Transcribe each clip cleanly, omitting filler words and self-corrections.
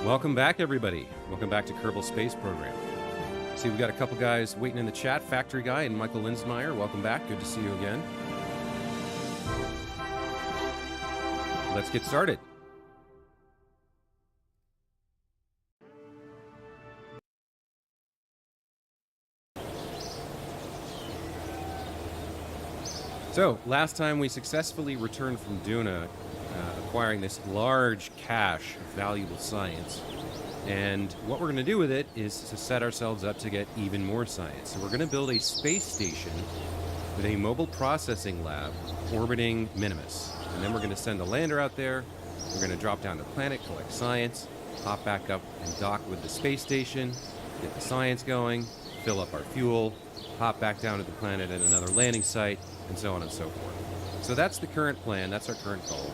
Welcome back, everybody. Welcome back to Kerbal Space Program. See, we got a couple guys waiting in the chat. Factory Guy and Michael Linsmeyer. Welcome back. Good to see you again. Let's get started. So, last time we successfully returned from Duna, acquiring this large cache of valuable science. And what we're going to do with it is to set ourselves up to get even more science. So we're going to build a space station with a mobile processing lab orbiting Minmus. And then we're going to send a lander out there. We're going to drop down to the planet, collect science, hop back up and dock with the space station, get the science going, fill up our fuel, hop back down to the planet at another landing site, and so on and so forth. So that's the current plan. That's our current goal.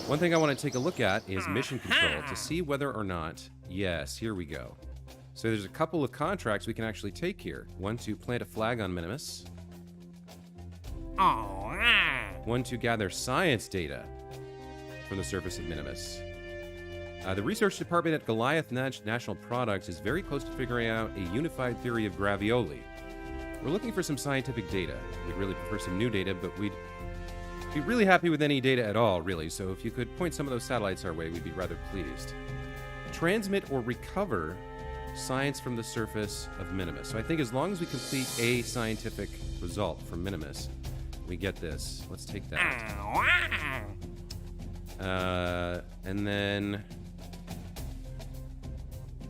One thing I want to take a look at is mission control to see whether or not... Yes, here we go. So there's a couple of contracts we can actually take here. One to plant a flag on Minmus. One to gather science data from the surface of Minmus. The research department at Goliath National Products is very close to figuring out a unified theory of gravioli. We're looking for some scientific data. We'd really prefer some new data, but we'd be really happy with any data at all, really. So if you could point some of those satellites our way, we'd be rather pleased. Transmit or recover science from the surface of Minmus. So I think as long as we complete a scientific result from Minmus, we get this. Let's take that. And then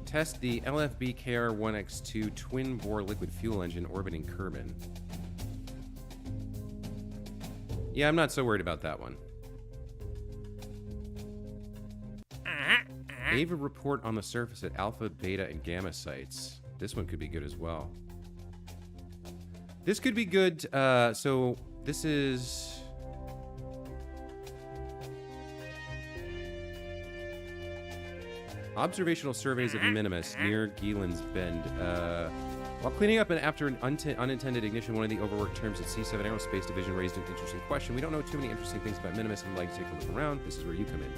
test the LFB KR-1X2 twin-bore liquid fuel engine orbiting Kerbin. Yeah, I'm not so worried about that one. Ava report on the surface at Alpha, Beta, and Gamma sites. This one could be good as well. This could be good. So this is... Observational surveys of Minmus near Gielen's Bend. While cleaning up and after an unintended ignition, one of the overworked terms at C7 Aerospace Division raised an interesting question. We don't know too many interesting things about Minmus and would like to take a look around. This is where you come in.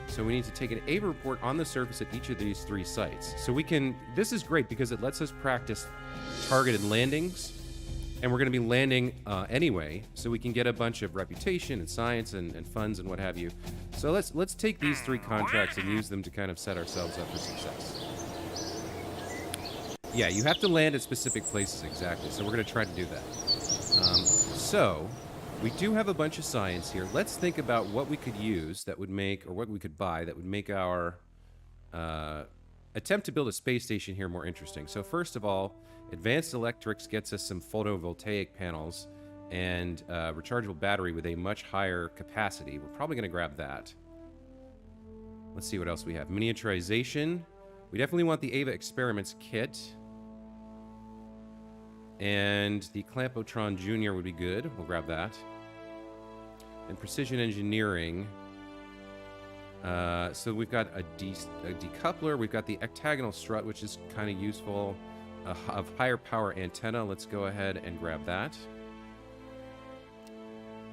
So we need to take an AVA report on the surface at each of these 3 sites. So we can... This is great because it lets us practice targeted landings. And we're going to be landing anyway, so we can get a bunch of reputation and science and funds and what have you. So let's take these 3 contracts and use them to kind of set ourselves up for success. Yeah, you have to land at specific places, exactly. So we're going to try to do that. So we do have a bunch of science here. Let's think about what we could use that would make, or what we could buy that would make our attempt to build a space station here more interesting. So first of all, Advanced Electrics gets us some photovoltaic panels and rechargeable battery with a much higher capacity. We're probably going to grab that. Let's see what else we have. Miniaturization. We definitely want the Ava Experiments kit. And the Clampotron Jr. would be good. We'll grab that. And Precision Engineering. So we've got a decoupler. We've got the octagonal strut, which is kind of useful. Of higher power antenna. Let's go ahead and grab that.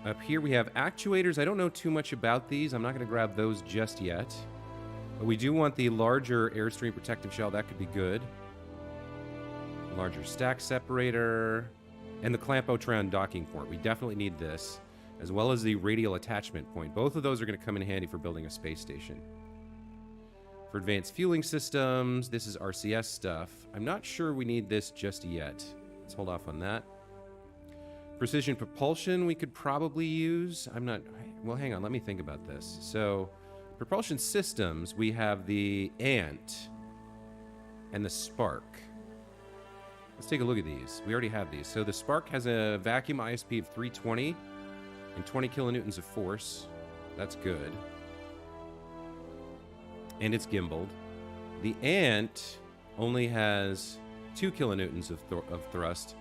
Up here we have actuators. I don't know too much about these. I'm not going to grab those just yet. But we do want the larger Airstream protective shell. That could be good. Larger stack separator. And the Clampotron docking port. We definitely need this. As well as the radial attachment point. Both of those are going to come in handy for building a space station. For advanced fueling systems, this is RCS stuff. I'm not sure we need this just yet. Let's hold off on that. Precision propulsion we could probably use. I'm not... Well, hang on. Let me think about this. So, propulsion systems, we have the Ant and the Spark. Let's take a look at these. We already have these. So the Spark has a vacuum ISP of 320 and 20 kilonewtons of force. That's good. And it's gimbaled. The Ant only has 2 kilonewtons of thrust.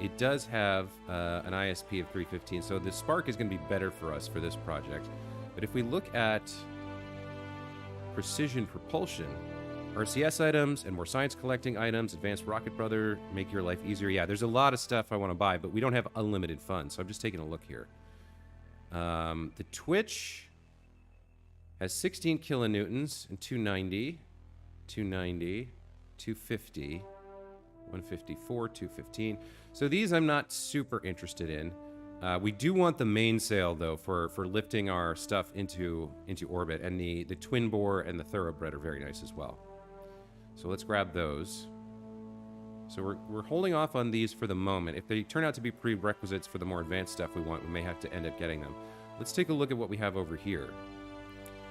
It does have an ISP of 315, so the Spark is going to be better for us for this project. But if we look at precision propulsion, RCS items and more science collecting items, advanced rocket brother, make your life easier. Yeah, there's a lot of stuff I want to buy, but we don't have unlimited funds, so I'm just taking a look here. The Twitch... Has 16 kilonewtons and 290, 290, 250, 154, 215. So these I'm not super interested in. We do want the mainsail, though, for lifting our stuff into orbit. And the twin bore and the thoroughbred are very nice as well. So let's grab those. So we're holding off on these for the moment. If they turn out to be prerequisites for the more advanced stuff we want, we may have to end up getting them. Let's take a look at what we have over here.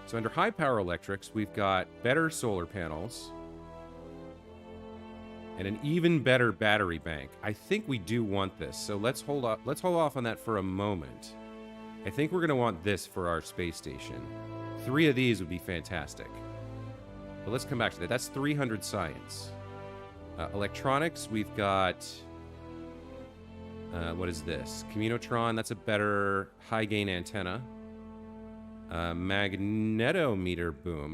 So under high power electrics, we've got better solar panels and an even better battery bank. I think we do want this, so let's hold off on that for a moment. I think we're going to want this for our space station. 3 of these would be fantastic. But let's come back to that. That's 300 science. Electronics, we've got... what is this? Communotron, that's a better high-gain antenna. Magnetometer boom.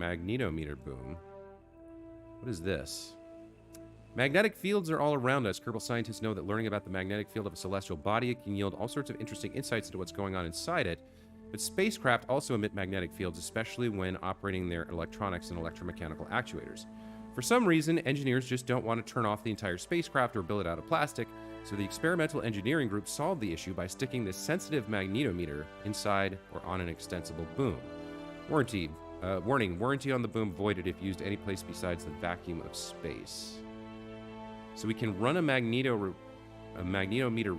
What is this? Magnetic fields are all around us. Kerbal scientists know that learning about the magnetic field of a celestial body can yield all sorts of interesting insights into what's going on inside it. But spacecraft also emit magnetic fields, especially when operating their electronics and electromechanical actuators. For some reason, engineers just don't want to turn off the entire spacecraft or build it out of plastic, so the experimental engineering group solved the issue by sticking this sensitive magnetometer inside or on an extensible boom. Warning, warranty on the boom voided if used any place besides the vacuum of space. So we can run a magnetometer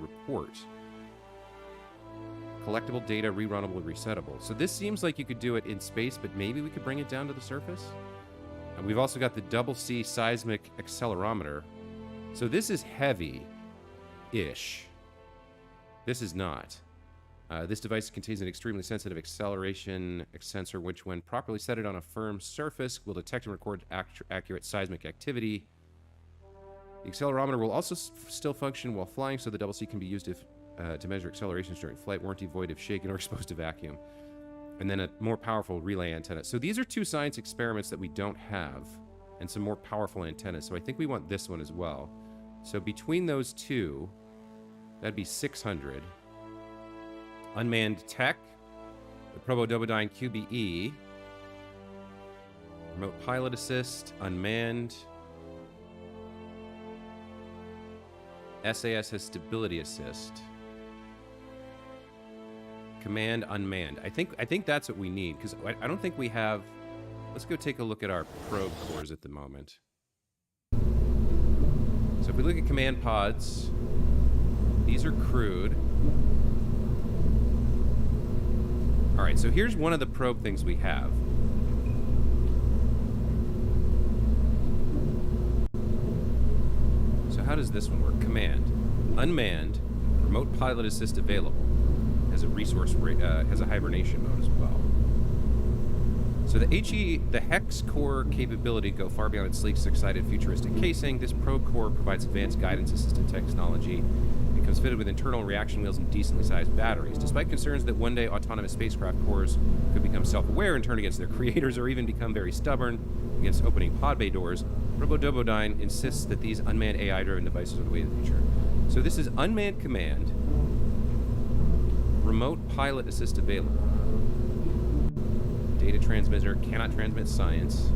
report. Collectible data, rerunnable, resettable. So this seems like you could do it in space, but maybe we could bring it down to the surface? And we've also got the double C seismic accelerometer. So this is heavy-ish. This is not. This device contains an extremely sensitive acceleration sensor, which, when properly set on a firm surface, will detect and record accurate seismic activity. The accelerometer will also still function while flying, so the double C can be used to measure accelerations during flight. Warranty void if shaken or exposed to vacuum. And then a more powerful relay antenna. So these are 2 science experiments that we don't have, and some more powerful antennas. So I think we want this one as well. So between those 2, that'd be 600. Unmanned tech, the Probodobodyne QBE, remote pilot assist, unmanned. SAS has stability assist. Command unmanned. I think that's what we need, because I don't think we have... Let's go take a look at our probe cores at the moment. So if we look at command pods, these are crewed. All right, so here's one of the probe things we have. So how does this one work? Command. Unmanned. Remote pilot assist available. Has a resource, has a hibernation mode as well. So the hex core capability go far beyond its sleek, six-sided, futuristic casing. This probe core provides advanced guidance assistant technology and comes fitted with internal reaction wheels and decently sized batteries. Despite concerns that one day autonomous spacecraft cores could become self-aware and turn against their creators, or even become very stubborn against opening pod bay doors, Probodobodyne insists that these unmanned AI-driven devices are the way of the future. So this is unmanned command, remote pilot assist available. Data transmitter cannot transmit science.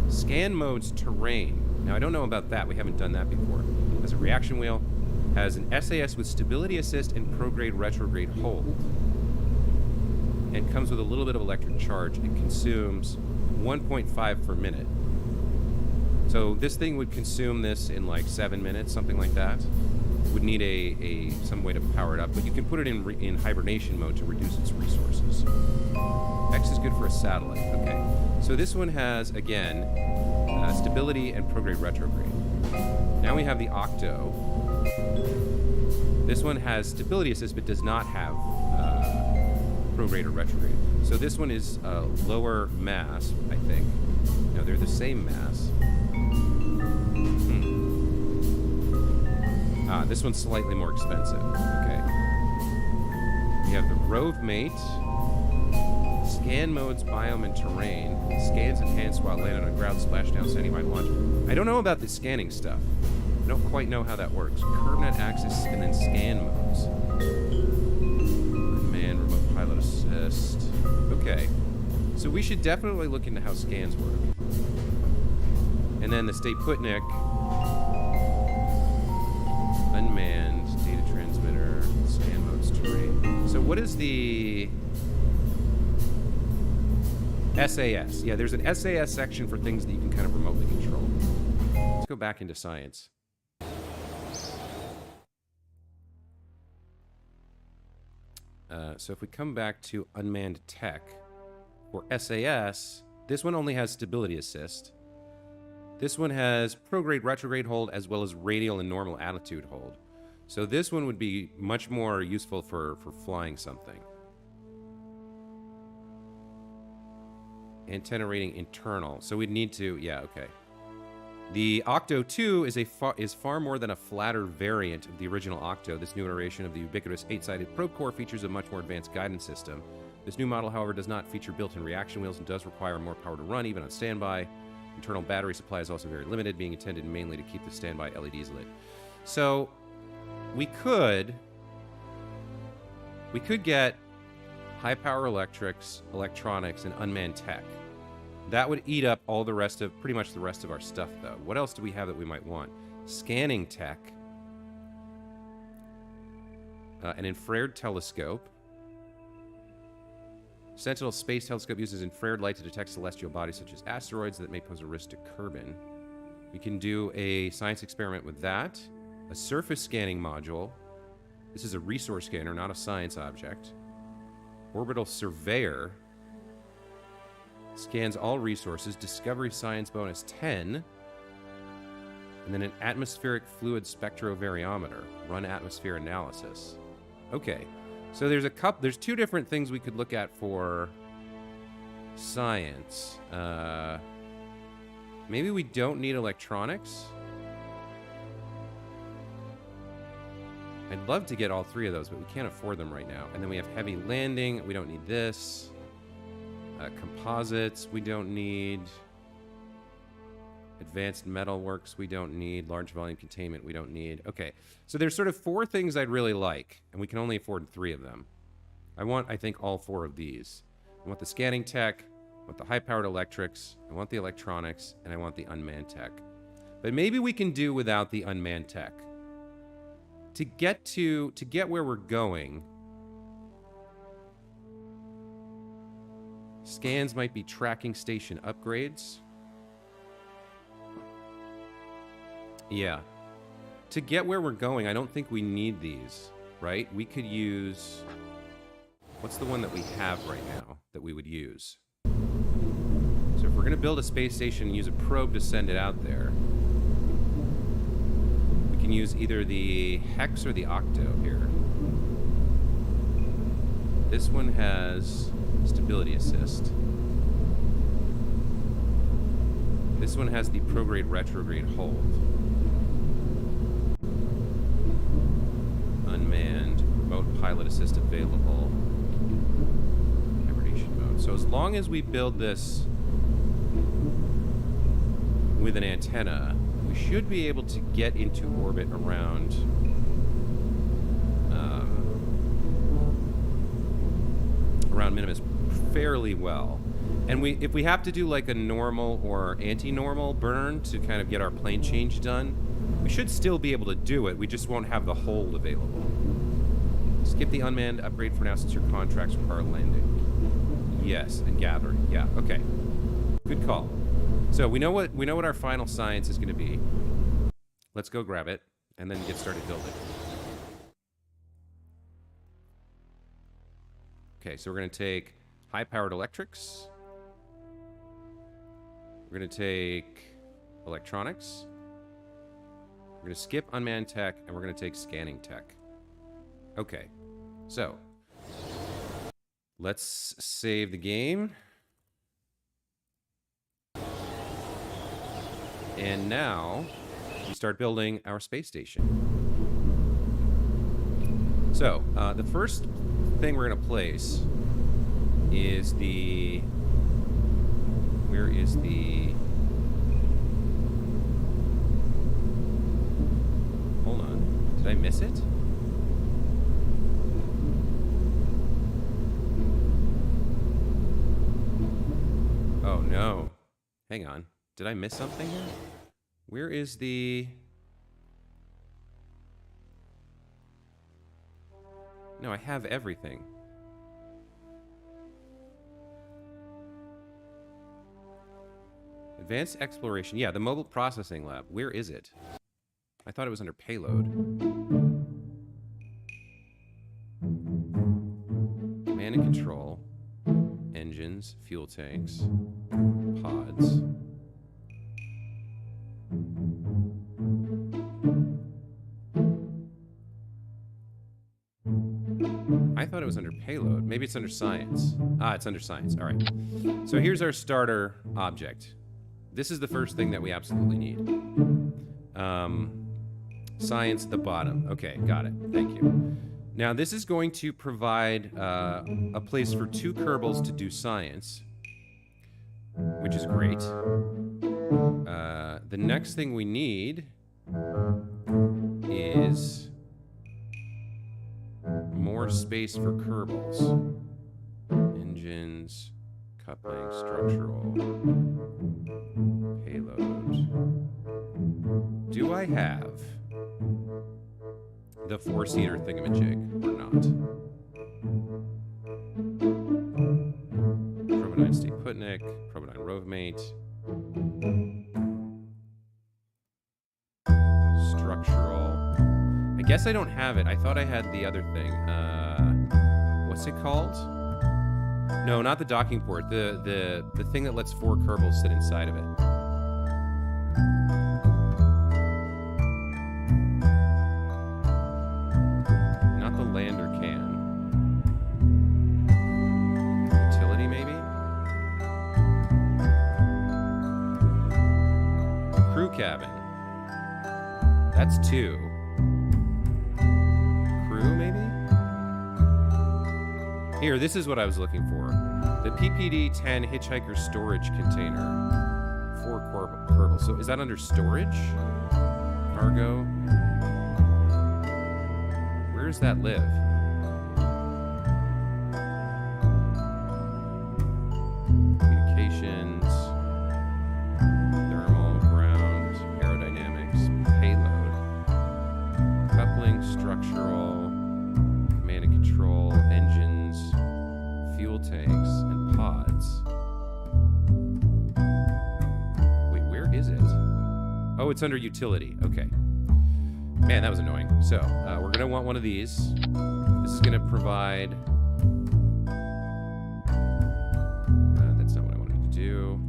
Scan modes terrain. Now I don't know about that. We haven't done that before. Has a reaction wheel. Has an SAS with stability assist and prograde retrograde hold. And comes with a little bit of electric charge. It consumes 1.5 per minute. So this thing would consume this in like 7 minutes, something like that. Would need some way to power it up, but you can put it in hibernation mode to reduce its resources. X is good for a satellite. Okay, so this one has, again, stability and prograde retrograde. Now we have the Octo. This one has stability assist, but does not have prograde or retrograde. So this one is lower mass, I think. No, they're the same mass. This one's slightly more expensive. Okay. We have the Rove Mate. Scan modes, biome, and terrain. Scans enhanced while landing on ground, splashdown, standing by launch. I don't know about the scanning stuff. I don't quite know how that works. Curve net axis and then scan modes. Unmanned remote pilot assist. Okay. So we should definitely look into how scans work. And then the Stay Putnik. Unmanned data transmitter. Scan modes to rate. So what is the SAS? Yeah, there's an SAS section for things that you can kind of remotely control. Let's go back into science. So if we come back to unmanned tech, or SAS, this one only has stability assist. This one has prograde, retrograde hold, as well as radial and normal attitude hold. So this one would be much more useful for flying something. Antenna rating internal. So we'd need to, yeah, okay. The Octo 2 is far more than a flatter variant of the original Octo. This new iteration of the ubiquitous 8-sided probe core features a much more advanced guidance system. This new model, however, does not feature built-in reaction wheels and does require more power to run, even on standby. Internal battery supply is also very limited, being intended mainly to keep the standby LEDs lit. So, we could get high-power electronics, and unmanned tech. That would eat up all the rest of, pretty much the rest of our stuff, though. What else do we have that we might want? Scanning tech. An infrared telescope. Sentinel Space Telescope uses infrared light to detect celestial bodies such as asteroids that may pose a risk to Kerbin. We can do a science experiment with that. A surface scanning module. This is a resource scanner, not a science object. Orbital Surveyor. Scans all resources. Discovery Science bonus 10. And then an atmospheric fluid spectrovariometer. Run atmosphere analysis. Okay. So there's two different things we could look at for science. Maybe we don't need electronics. I'd love to get all three of those, but we can't afford them right now. And then we have heavy landing. We don't need this. Composites, we don't need. Advanced metalworks, we don't need. Large volume containment, we don't need. Okay, so there's sort of four things I'd really like, and we can only afford three of them. I want, I think, all four of these. I want the scanning tech, I want the high-powered electrics, I want the electronics, and I want the unmanned tech. But maybe we can do without the unmanned tech. To get where we're going, scans might be tracking station upgrades. Yeah. To get where we're going, I don't think we need these, right? We could use... What's the one that we have right now that we would use? So if we're going to build a space station and use a probe to send it out there, we can use either the Hex or the Octo here. This one has stability assist. This one has the prograde retrograde hold. Unmanned, remote pilot assist available. Hibernation mode. So as long as we build this with an antenna, we should be able to get into orbit around Minmus fairly well. And if we have to do like a normal or anti-normal burn to kind of get our plane change done, we should still be able to do it. We just won't have the hold available. Skip the unmanned upgrade for now since your contracts require landing. Yes, and gathering. Yeah, okay. Good call. So we know what our final science is going to be. Let's go grab it and then get started building. Okay, so we're going to take high-powered electrics. We're going to take electronics. We're going to skip unmanned tech, and we're going to take scanning tech. Okay, so let's save the game. And now we start building our space station. So, the first thing we're going to place is the... Where is the... Hold on. Did I miss it? no. Hang on. Did I miss something here? Where is the... No, I have everything. Advanced exploration. Yeah, the mobile processing lab. Where is it? I thought it was under payload. Command and control. Engines, fuel tanks, pods. I thought it was under payload. Maybe it's under science. Ah, it's under science. All right. So here's our starter object. This is the first thing that we absolutely need. Science at the bottom. Okay, got it. Thank you. Now, this is going to provide a place for 2 Kerbals to do science, which is great. The next thing we need is more space for Kerbals. Engines, coupling, structural, payload. Do I have the 4-seater thingamajig or not? Probenine Stay-Putnik, Probenine Rovemate. Structural. I guess I don't have it. I thought I had the other thing. What's it called? No, not the docking port. The thing that lets 4 Kerbals sit inside of it. Not the lander can. Utility, maybe? Crew cabin. That's 2. Crew, maybe? Here, this is what I was looking for. The PPD-10 Hitchhiker Storage Container. 4 Kerbals. So is that under storage? Cargo? Where does that live? Communications. Thermal, ground, aerodynamics, payload. Coupling, structural, command and control, engines, fuel tanks, and pods. Wait, where is it? Oh, it's under utility. Okay. Man, that was annoying. So, we're going to want one of these. This is going to provide... that's not what I wanted to do.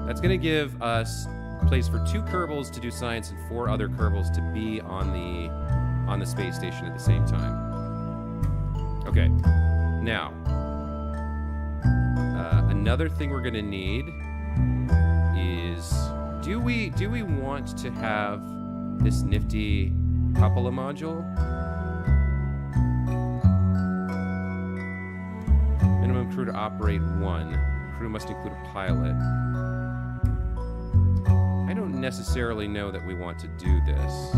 That's going to give us place for 2 Kerbals to do science and 4 other Kerbals to be on the space station at the same time. Okay. Now, another thing we're going to need is... Do we want to have this nifty cupola module? Minimum crew to operate 1. Crew must include a pilot. I don't necessarily know that we want to do this.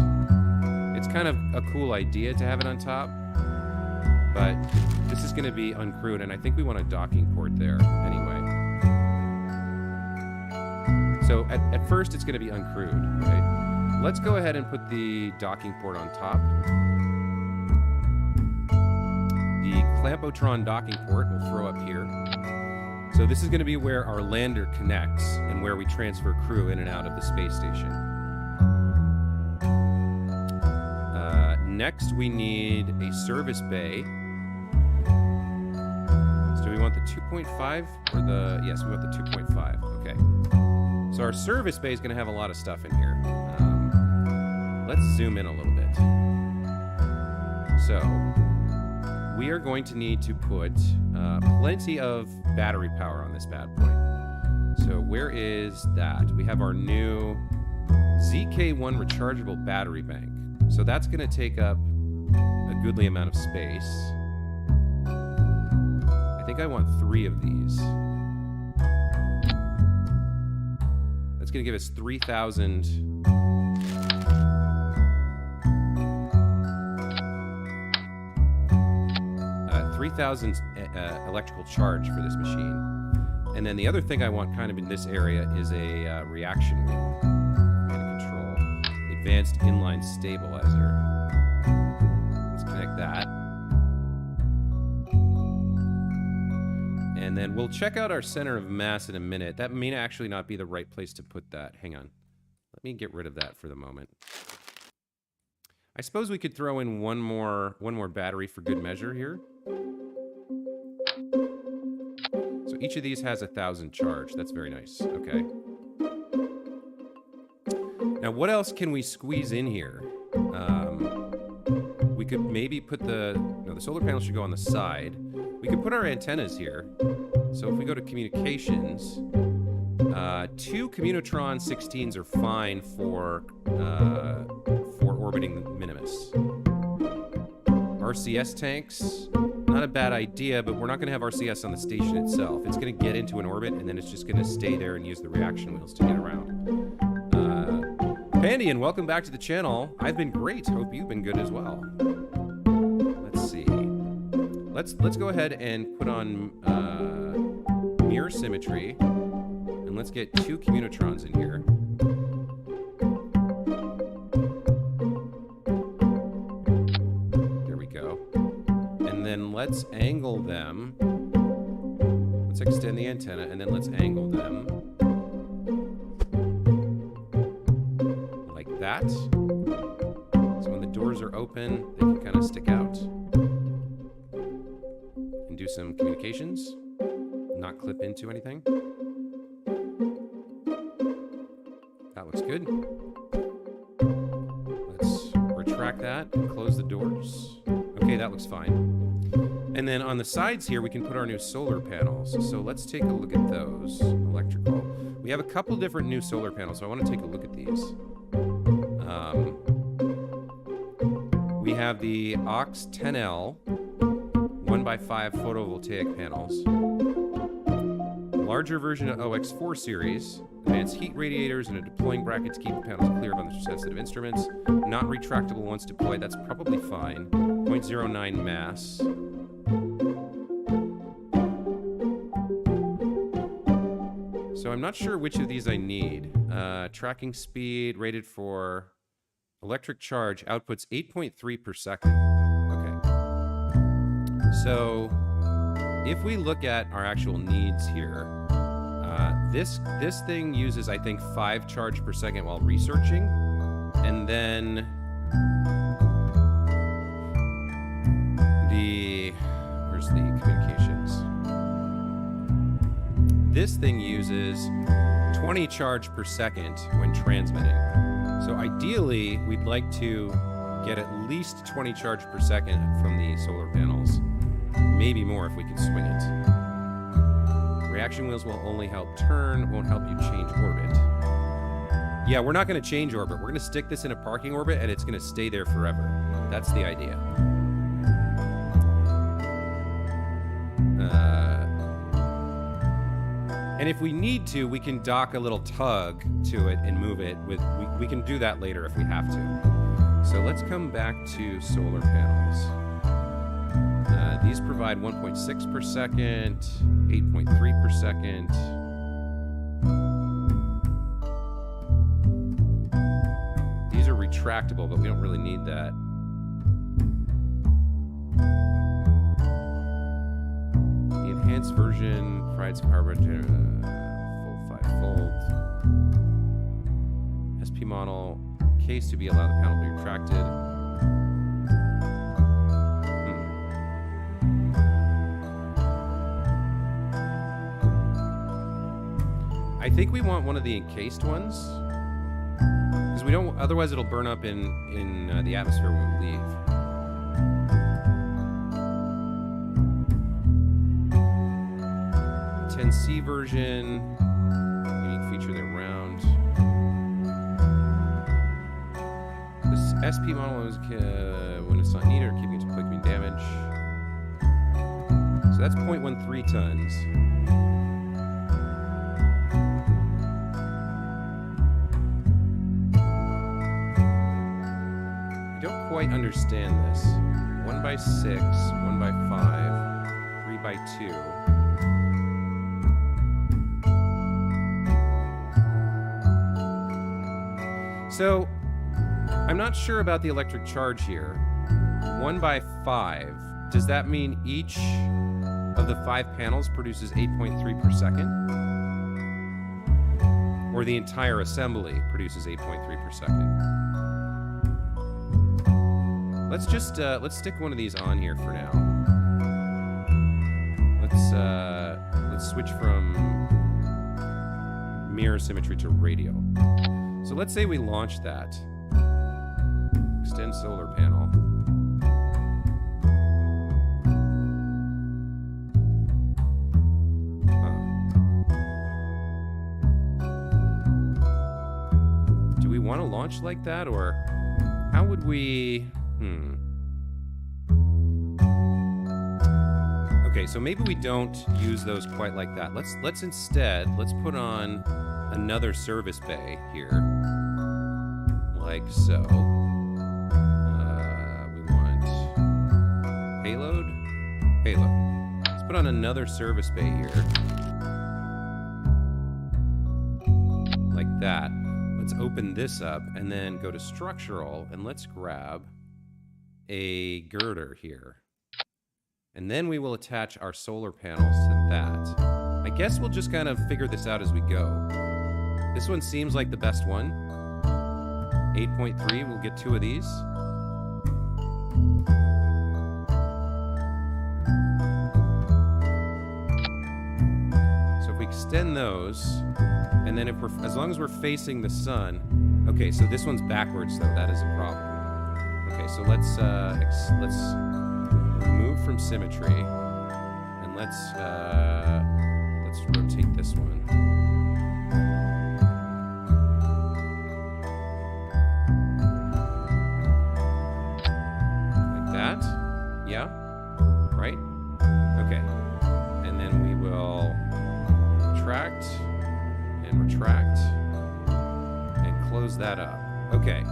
It's kind of a cool idea to have it on top, but this is going to be uncrewed, and I think we want a docking port there anyway. So at first it's going to be uncrewed. Okay? Let's go ahead and put the docking port on top. The Clampotron docking port we'll throw up here. So this is going to be where our lander connects and where we transfer crew in and out of the space station. Next we need a service bay. So do we want the 2.5 or the... Yes, we want the 2.5. Okay. So our service bay is going to have a lot of stuff in here. Let's zoom in a little bit. So we are going to need to put plenty of battery power on this bad boy. So where is that? We have our new ZK1 rechargeable battery bank. So that's going to take up a goodly amount of space. I think I want 3 of these. That's going to give us 3,000. 3,000 3,000 electrical charge for this machine. And then the other thing I want kind of in this area is a reaction wheel. Command and control. Advanced inline stabilizer. Let's connect that. And then we'll check out our center of mass in a minute. That may actually not be the right place to put that. Hang on. Let me get rid of that for the moment. I suppose we could throw in one more battery for good measure here. So each of these has 1,000 charge. That's very nice. Okay. Now, what else can we squeeze in here? We could maybe put the solar panel should go on the side. We could put our antennas here. So if we go to communications, 2 Communotron 16s are fine for orbiting Minmus. RCS tanks, not a bad idea, but we're not going to have RCS on the station itself. It's going to get into an orbit, and then it's just going to stay there and use the reaction wheels to get around. Pandian, welcome back to the channel. I've been great. Hope you've been good as well. Let's see. Let's go ahead and put on mirror symmetry, and let's get 2 Communotrons in here. There we go. And then let's angle them. Let's extend the antenna, and then let's angle them. Like that. So when the doors are open, they can kind of stick out. And do some communications. Not clip into anything. That looks good. Let's retract that and close the doors. Okay, that looks fine. And then on the sides here, we can put our new solar panels. So let's take a look at those. Electrical. We have a couple different new solar panels, so I want to take a look at these. We have the AUX 10L 1x5 photovoltaic panels. Larger version of OX4 series, advanced heat radiators and a deploying bracket to keep the panels cleared on the sensitive instruments. Not retractable once deployed, that's probably fine. 0.09 mass. So I'm not sure which of these I need. Tracking speed rated for electric charge outputs 8.3 per second. Okay. So if we look at our actual needs here, this thing uses, I think, 5 charge per second while researching, and then where's the communications? This thing uses 20 charge per second when transmitting. So ideally, we'd like to get at least 20 charge per second from the solar panels. Maybe more if we can swing it. Reaction wheels will only help turn, won't help you change orbit. Yeah, we're not going to change orbit. We're going to stick this in a parking orbit, and it's going to stay there forever. That's the idea. And if we need to, we can dock a little tug to it and move it. We can do that later if we have to. So let's come back to solar panels. These provide 1.6 per second, 8.3 per second. These are retractable, but we don't really need that. The enhanced version provides carbon full 5-fold. SP model case to be allowed the panel to be retracted. I think we want one of the encased ones, because we don't. Otherwise, it'll burn up in the atmosphere when we leave. The 10C version, unique feature they're round. This SP model is when it's not needed or keeping it to quick mean damage. So that's 0.13 tons. Quite understand this. 1x6, 1x5. by 2. So, I'm not sure about the electric charge here. 1 by 5. Does that mean each of the 5 panels produces 8.3 per second? Or the entire assembly produces 8.3 per second? Let's just, let's stick one of these on here for now. Let's switch from mirror symmetry to radial. So let's say we launch that. Extend solar panel. Do we want to launch like that, or how would we... Okay, so maybe we don't use those quite like that. Let's instead put on another service bay here, like so. We want payload. Let's put on another service bay here, like that. Let's open this up and then go to structural, and let's grab a girder here. And then we will attach our solar panels to that. I guess we'll just kind of figure this out as we go. This one seems like the best one. 8.3, we'll get 2 of these. So if we extend those, and then if we're, as long as we're facing the sun, okay, so this one's backwards though, that is a problem. Okay, so let's remove from symmetry, and let's rotate this one. Like that. Yeah? Right? Okay. And then we will retract and retract and close that up. Okay.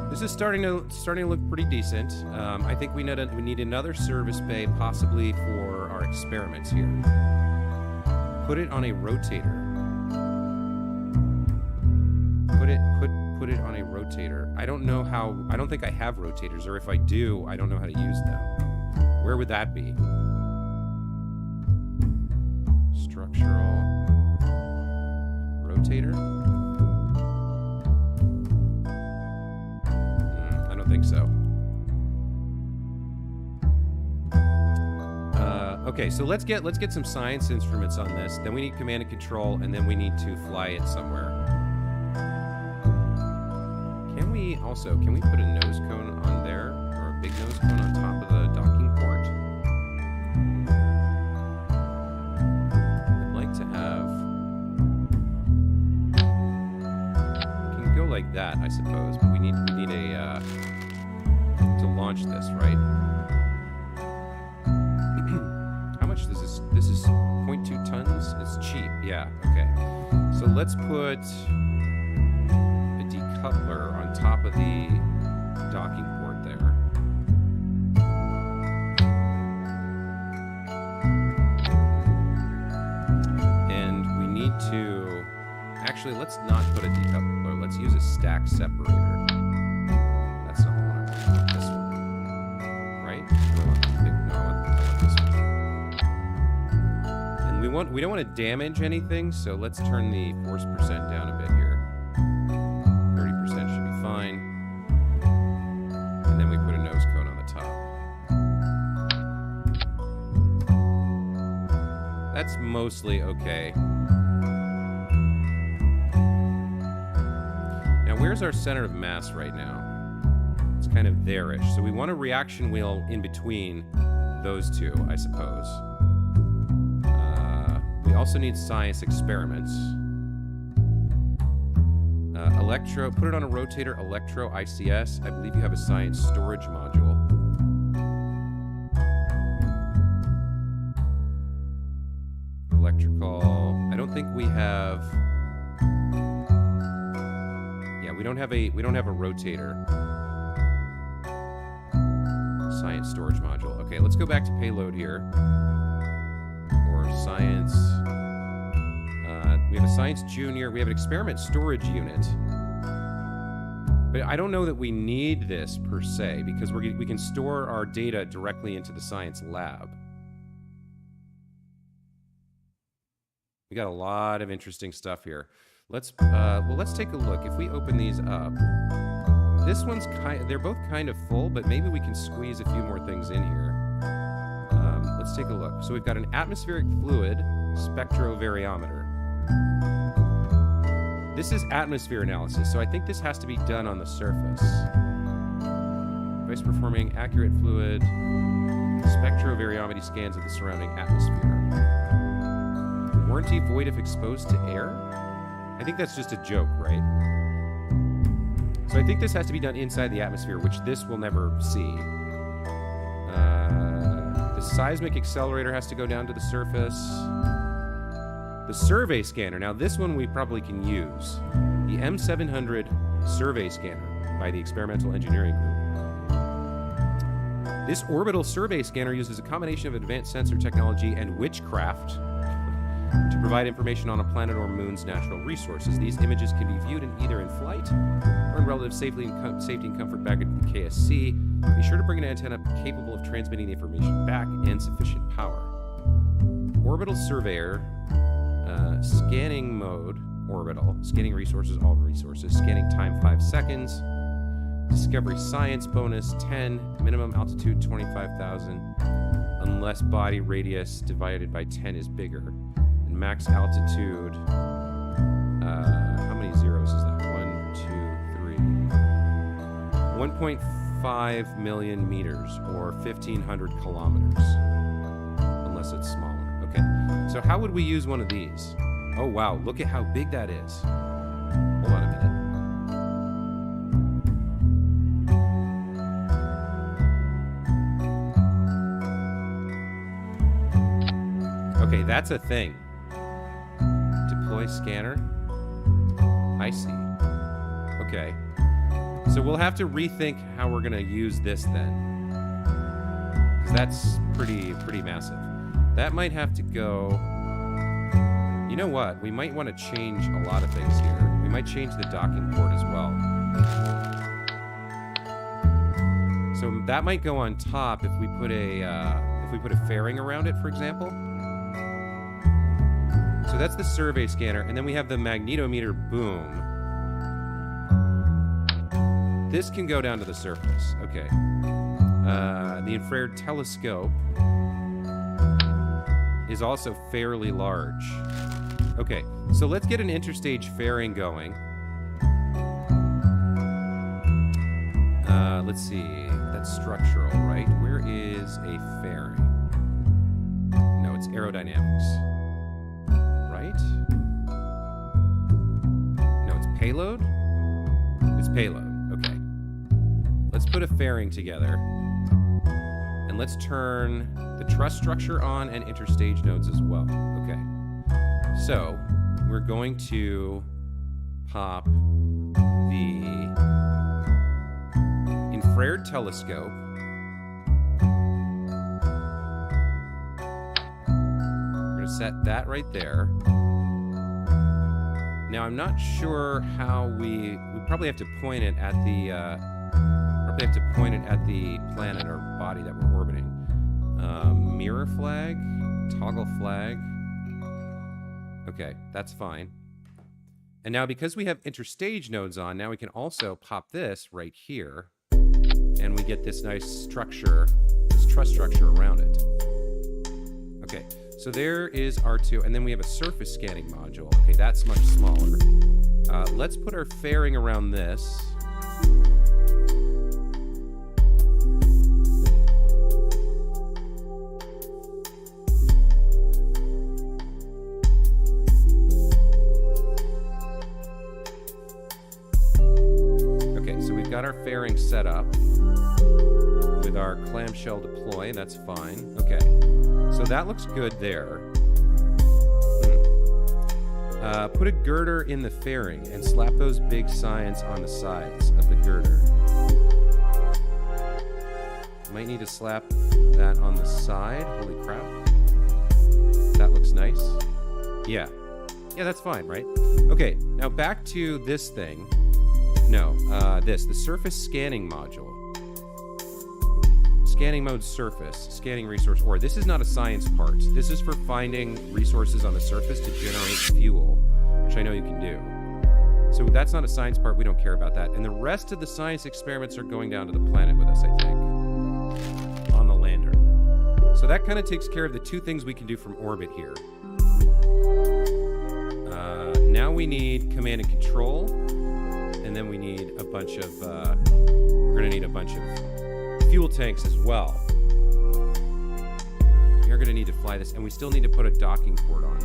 This is starting to look pretty decent. I think we need another service bay, possibly for our experiments here. Put it on a rotator. Put it on a rotator. I don't know how. I don't think I have rotators, or if I do, I don't know how to use them. Where would that be? Structural rotator. I think so. Okay, so let's get some science instruments on this. Then we need command and control, and then we need to fly it somewhere. Can we put a nose cone on there, or a big nose cone on top of the docking port? I'd like to have. We can go like that, I suppose, but we need a to launch this, right? How much does this? This is 0.2 tons. It's cheap. Yeah. Okay. So let's put a decoupler on top of the docking port there. And we need to actually, let's not put a decoupler. Let's use a stack separator. That's not the one I want. This one. Right? I want the big, no, I want this one. And we don't want to damage anything, so let's turn the force percent down a bit here. 30% should be fine. And then we put a nose cone on the top. That's mostly okay. Now, where's our center of mass right now? It's kind of there-ish. So we want a reaction wheel in between those two, I suppose. We also need science experiments. Put it on a rotator, electro, ICS. I believe you have a science storage module. Electrical. I don't think we have. Yeah, we don't have a rotator. Science storage module. Okay, let's go back to payload here. science. We have a science junior. We have an experiment storage unit. But I don't know that we need this per se, because we can store our data directly into the science lab. We got a lot of interesting stuff here. Let's take a look. If we open these up, this one's they're both kind of full, but maybe we can squeeze a few more things in here. Let's take a look. So we've got an atmospheric fluid spectrovariometer. This is atmosphere analysis, so I think this has to be done on the surface. Device performing accurate fluid spectrovariometry scans of the surrounding atmosphere. Warranty void if exposed to air? I think that's just a joke, right? So I think this has to be done inside the atmosphere, which this will never see. The seismic accelerator has to go down to the surface. The survey scanner. Now this one we probably can use. The M700 survey scanner by the Experimental Engineering Group. This orbital survey scanner uses a combination of advanced sensor technology and witchcraft to provide information on a planet or moon's natural resources. These images can be viewed either in flight or in relative safety and comfort back at the KSC. Be sure to bring an antenna capable of transmitting the information back and sufficient power. Orbital surveyor, scanning mode, orbital, scanning resources, all resources, scanning time 5 seconds, discovery science bonus 10, minimum altitude 25,000, unless body radius divided by 10 is bigger. Max altitude, how many zeros is that? 1, 2, 3. 1.5 million meters, or 1,500 kilometers. Unless it's smaller. Okay, so how would we use one of these? Oh wow, look at how big that is. Hold on a minute. Okay, that's a thing. Deploy scanner. I see. Okay. So we'll have to rethink how we're going to use this then. Because that's pretty massive. That might have to go... You know what? We might want to change a lot of things here. We might change the docking port as well. So that might go on top if we put a fairing around it, for example. So that's the survey scanner, and then we have the magnetometer boom. This can go down to the surface. Okay. The infrared telescope is also fairly large. Okay, so let's get an interstage fairing going. Let's see. That's structural, right? Where is a fairing? No, it's aerodynamics. No, it's payload? It's payload. Okay. Let's put a fairing together. And let's turn the truss structure on and interstage nodes as well. Okay. So, we're going to pop the infrared telescope. We're going to set that right there. Now I'm not sure how we probably have to point it at the planet or body that we're orbiting. Mirror flag, toggle flag. Okay, that's fine. And now because we have interstage nodes on, now we can also pop this right here, and we get this nice structure, this truss structure around it. Okay. So there is R2, and then we have a surface scanning module. Okay, that's much smaller. Let's put our fairing around this. Okay, so we've got our fairing set up with our clamshell deploy. That's fine. Okay. So that looks good there. Put a girder in the fairing and slap those big signs on the sides of the girder. Might need to slap that on the side. Holy crap. That looks looks nice. Yeah. Yeah, that's fine, right? Okay, now back to this thing. No, the surface scanning module. Scanning mode surface, scanning resource ore. This is not a science part. This is for finding resources on the surface to generate fuel, which I know you can do. So that's not a science part, we don't care about that. And the rest of the science experiments are going down to the planet with us, I think. On the lander. So that kind of takes care of the two things we can do from orbit here. Now we need command and control, and then we need a bunch of, we're gonna need a bunch of fuel tanks as well. We're gonna need to fly this, and we still need to put a docking port on.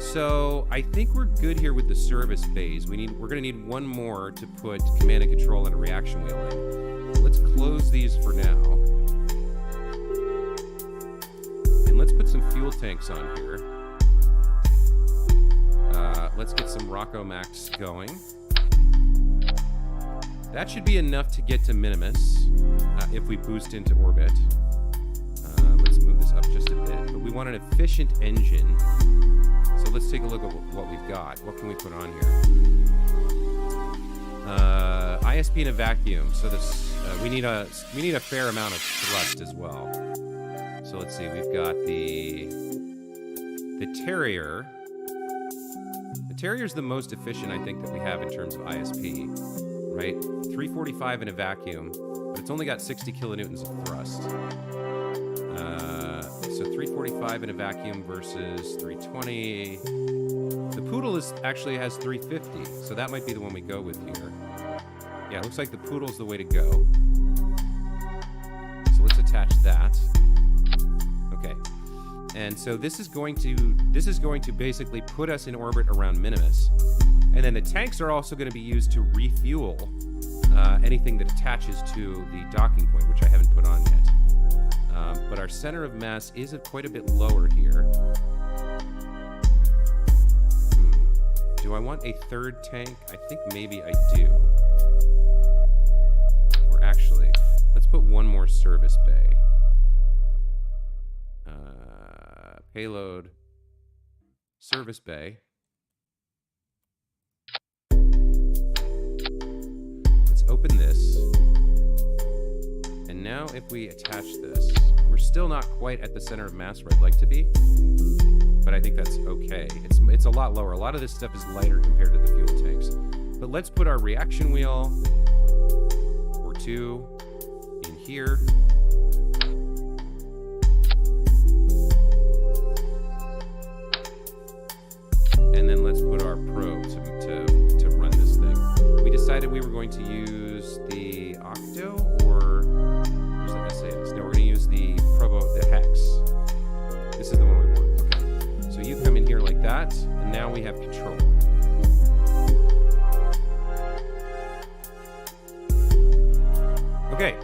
So I think we're good here with the service bays. We're gonna need one more to put command and control and a reaction wheel in. Let's close these for now. And let's put some fuel tanks on here. Let's get some Rockomax going. That should be enough to get to Minmus if we boost into orbit. Let's move this up just a bit. But we want an efficient engine. So let's take a look at what we've got. What can we put on here? ISP in a vacuum. So this we need a fair amount of thrust as well. So let's see. We've got the Terrier. The Terrier's the most efficient, I think, that we have in terms of ISP. Right? 345 in a vacuum, but it's only got 60 kilonewtons of thrust. So 345 in a vacuum versus 320. The Poodle actually has 350, so that might be the one we go with here. Yeah, it looks like the Poodle's the way to go. So let's attach that. Okay. And so this is going to basically put us in orbit around Minmus. And then the tanks are also going to be used to refuel anything that attaches to the docking point, which I haven't put on yet. But our center of mass is quite a bit lower here. Do I want a third tank? I think maybe I do. Or actually, let's put one more service bay. Payload, service bay. Open this, and now if we attach this, we're still not quite at the center of mass where I'd like to be, but I think that's okay. It's a lot lower. A lot of this stuff is lighter compared to the fuel tanks. But let's put our reaction wheel or two in here. And then let's put our probe to run this thing. We decided we were going to use the Octo, or where's the SAS? No, we're going to use the the Hex. This is the one we want. Okay. So you come in here like that, and now we have control. Okay.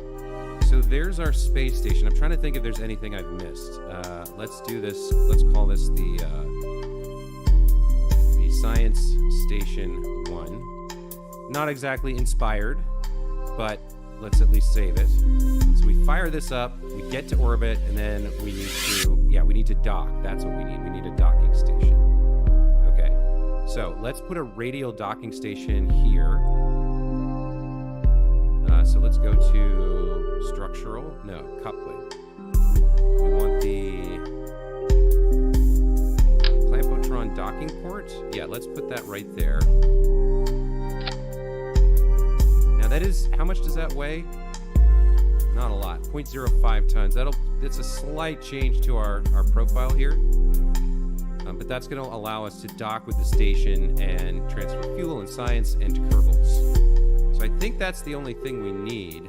So there's our space station. I'm trying to think if there's anything I've missed. Let's do this. Let's call this the Science Station 1. Not exactly inspired, but let's at least save it. So we fire this up, we get to orbit, and then we need to dock. That's what we need. We need a docking station. Okay, so let's put a radial docking station here. So let's go to structural, no, coupling. We want the Clampotron docking port. Yeah, let's put that right there. Now that is, how much does that weigh? Not a lot, 0.05 tons. That's a slight change to our profile here. But that's gonna allow us to dock with the station and transfer fuel and science and Kerbals. So I think that's the only thing we need.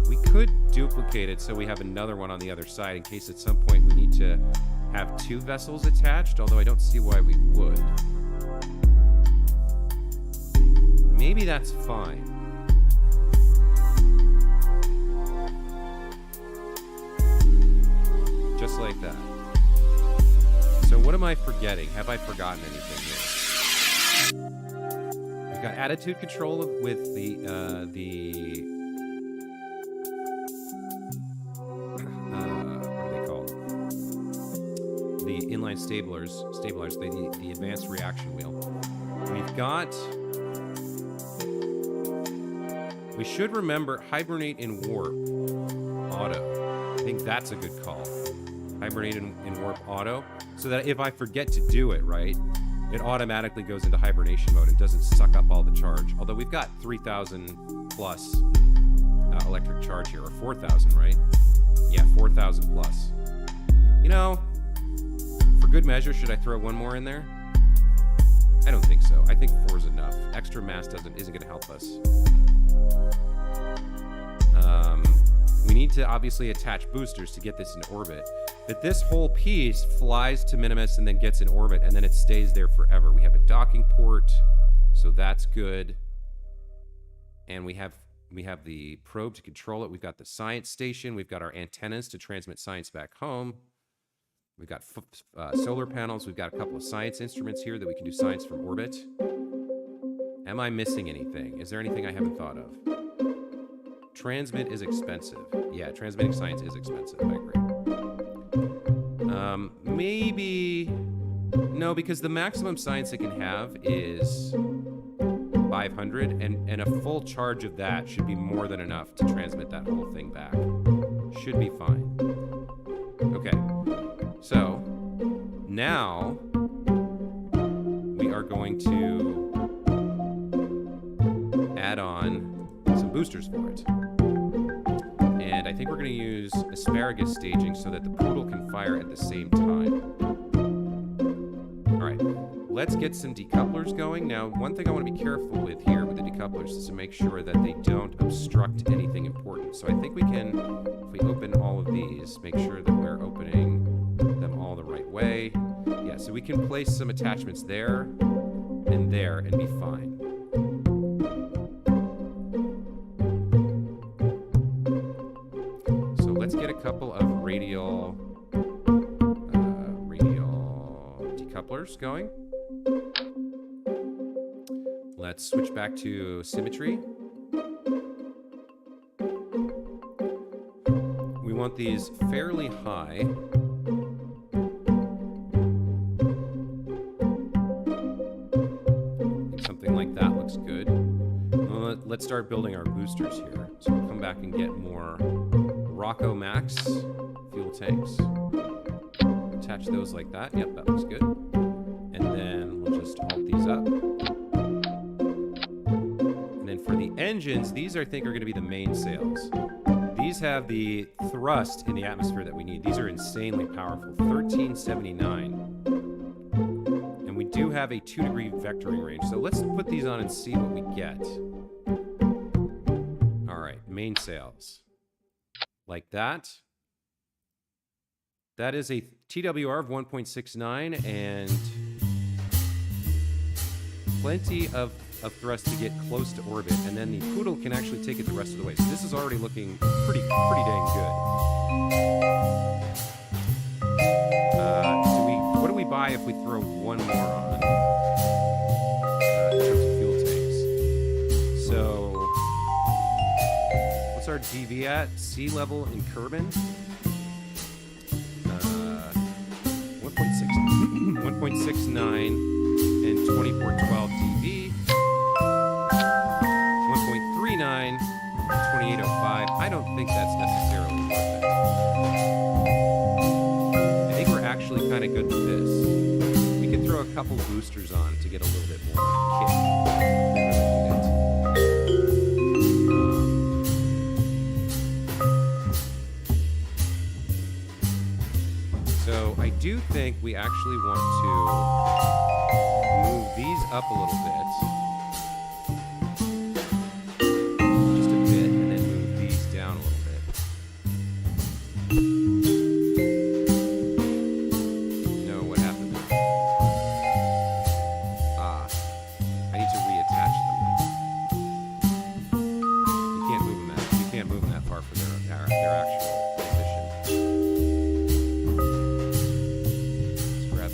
We could duplicate it so we have another one on the other side in case at some point we need to have two vessels attached, although I don't see why we would. Maybe that's fine. Just like that. So what am I forgetting? Have I forgotten anything here? We've got attitude control with the what are stabilizers, the advanced reaction wheel. We've got... We should remember hibernate in warp auto. I think that's a good call. Hibernate in warp auto, so that if I forget to do it, right, it automatically goes into hibernation mode and doesn't suck up all the charge. Although we've got 3,000 plus electric charge here, or 4,000, right? Yeah, 4,000 plus. You know, for good measure, should I throw one more in there? I don't think so. I think 4 is enough. Extra mass isn't going to help us. We need to obviously attach boosters to get this in orbit. But this whole piece flies to Minmus and then gets in orbit, and then it stays there forever. We have a docking port, so that's good. And we have the probe to control it. We've got the science station. We've got our antennas to transmit science back home. We've got solar panels. We've got a couple of science instruments here that we can do science from orbit. Am I missing anything? Is there anything I haven't thought of? Transmit is expensive. Yeah, transmitting science is expensive. I agree. Maybe... No, because the maximum science it can have is 500, and a full charge of that should be more than enough to transmit that whole thing back. Should be fine. Okay. So, now we are going to add on some boosters for it. And I think we're going to use asparagus staging so that the poodle can fire at the same time. All right, let's get some decouplers going. Now, one thing I want to be careful with here with the decouplers is to make sure that they don't obstruct anything important. So I think we can, if we open all of these, make sure that we're opening them all the right way. Yeah, so we can place some attachments there and be fine. So let's get a couple of radial decouplers going. Let's switch back to symmetry. We want these fairly high. Something like that looks good. Let's start building our boosters here. So we'll come back and get more Rocco Max fuel tanks. Attach those like that. Yep, that looks good. And then we'll just alt these up. And then for the engines, these I think are going to be the mainsails. These have the thrust in the atmosphere that we need. These are insanely powerful. 1379. And we do have a 2-degree vectoring range. So let's put these on and see what we get. All right, mainsails. Like that. That is a TWR of 1.69 and plenty of thrust to get close to orbit, and then the poodle can actually take it the rest of the way. So this is already looking pretty dang good. What do we buy if we throw one more on in terms of fuel tanks? So what's our DV at? Sea level in Kerbin? 1.69 and 2412 DV. 1.39 and 2805. I don't think that's necessarily worth it. I think we're actually kind of good with this. We could throw a couple boosters on to get a little bit more kick. So I do think we actually want to move these up a little bit. Just a bit, and then move these down a little bit. No, what happened there? Ah, I need to reattach them. You can't move them that far for their actual position.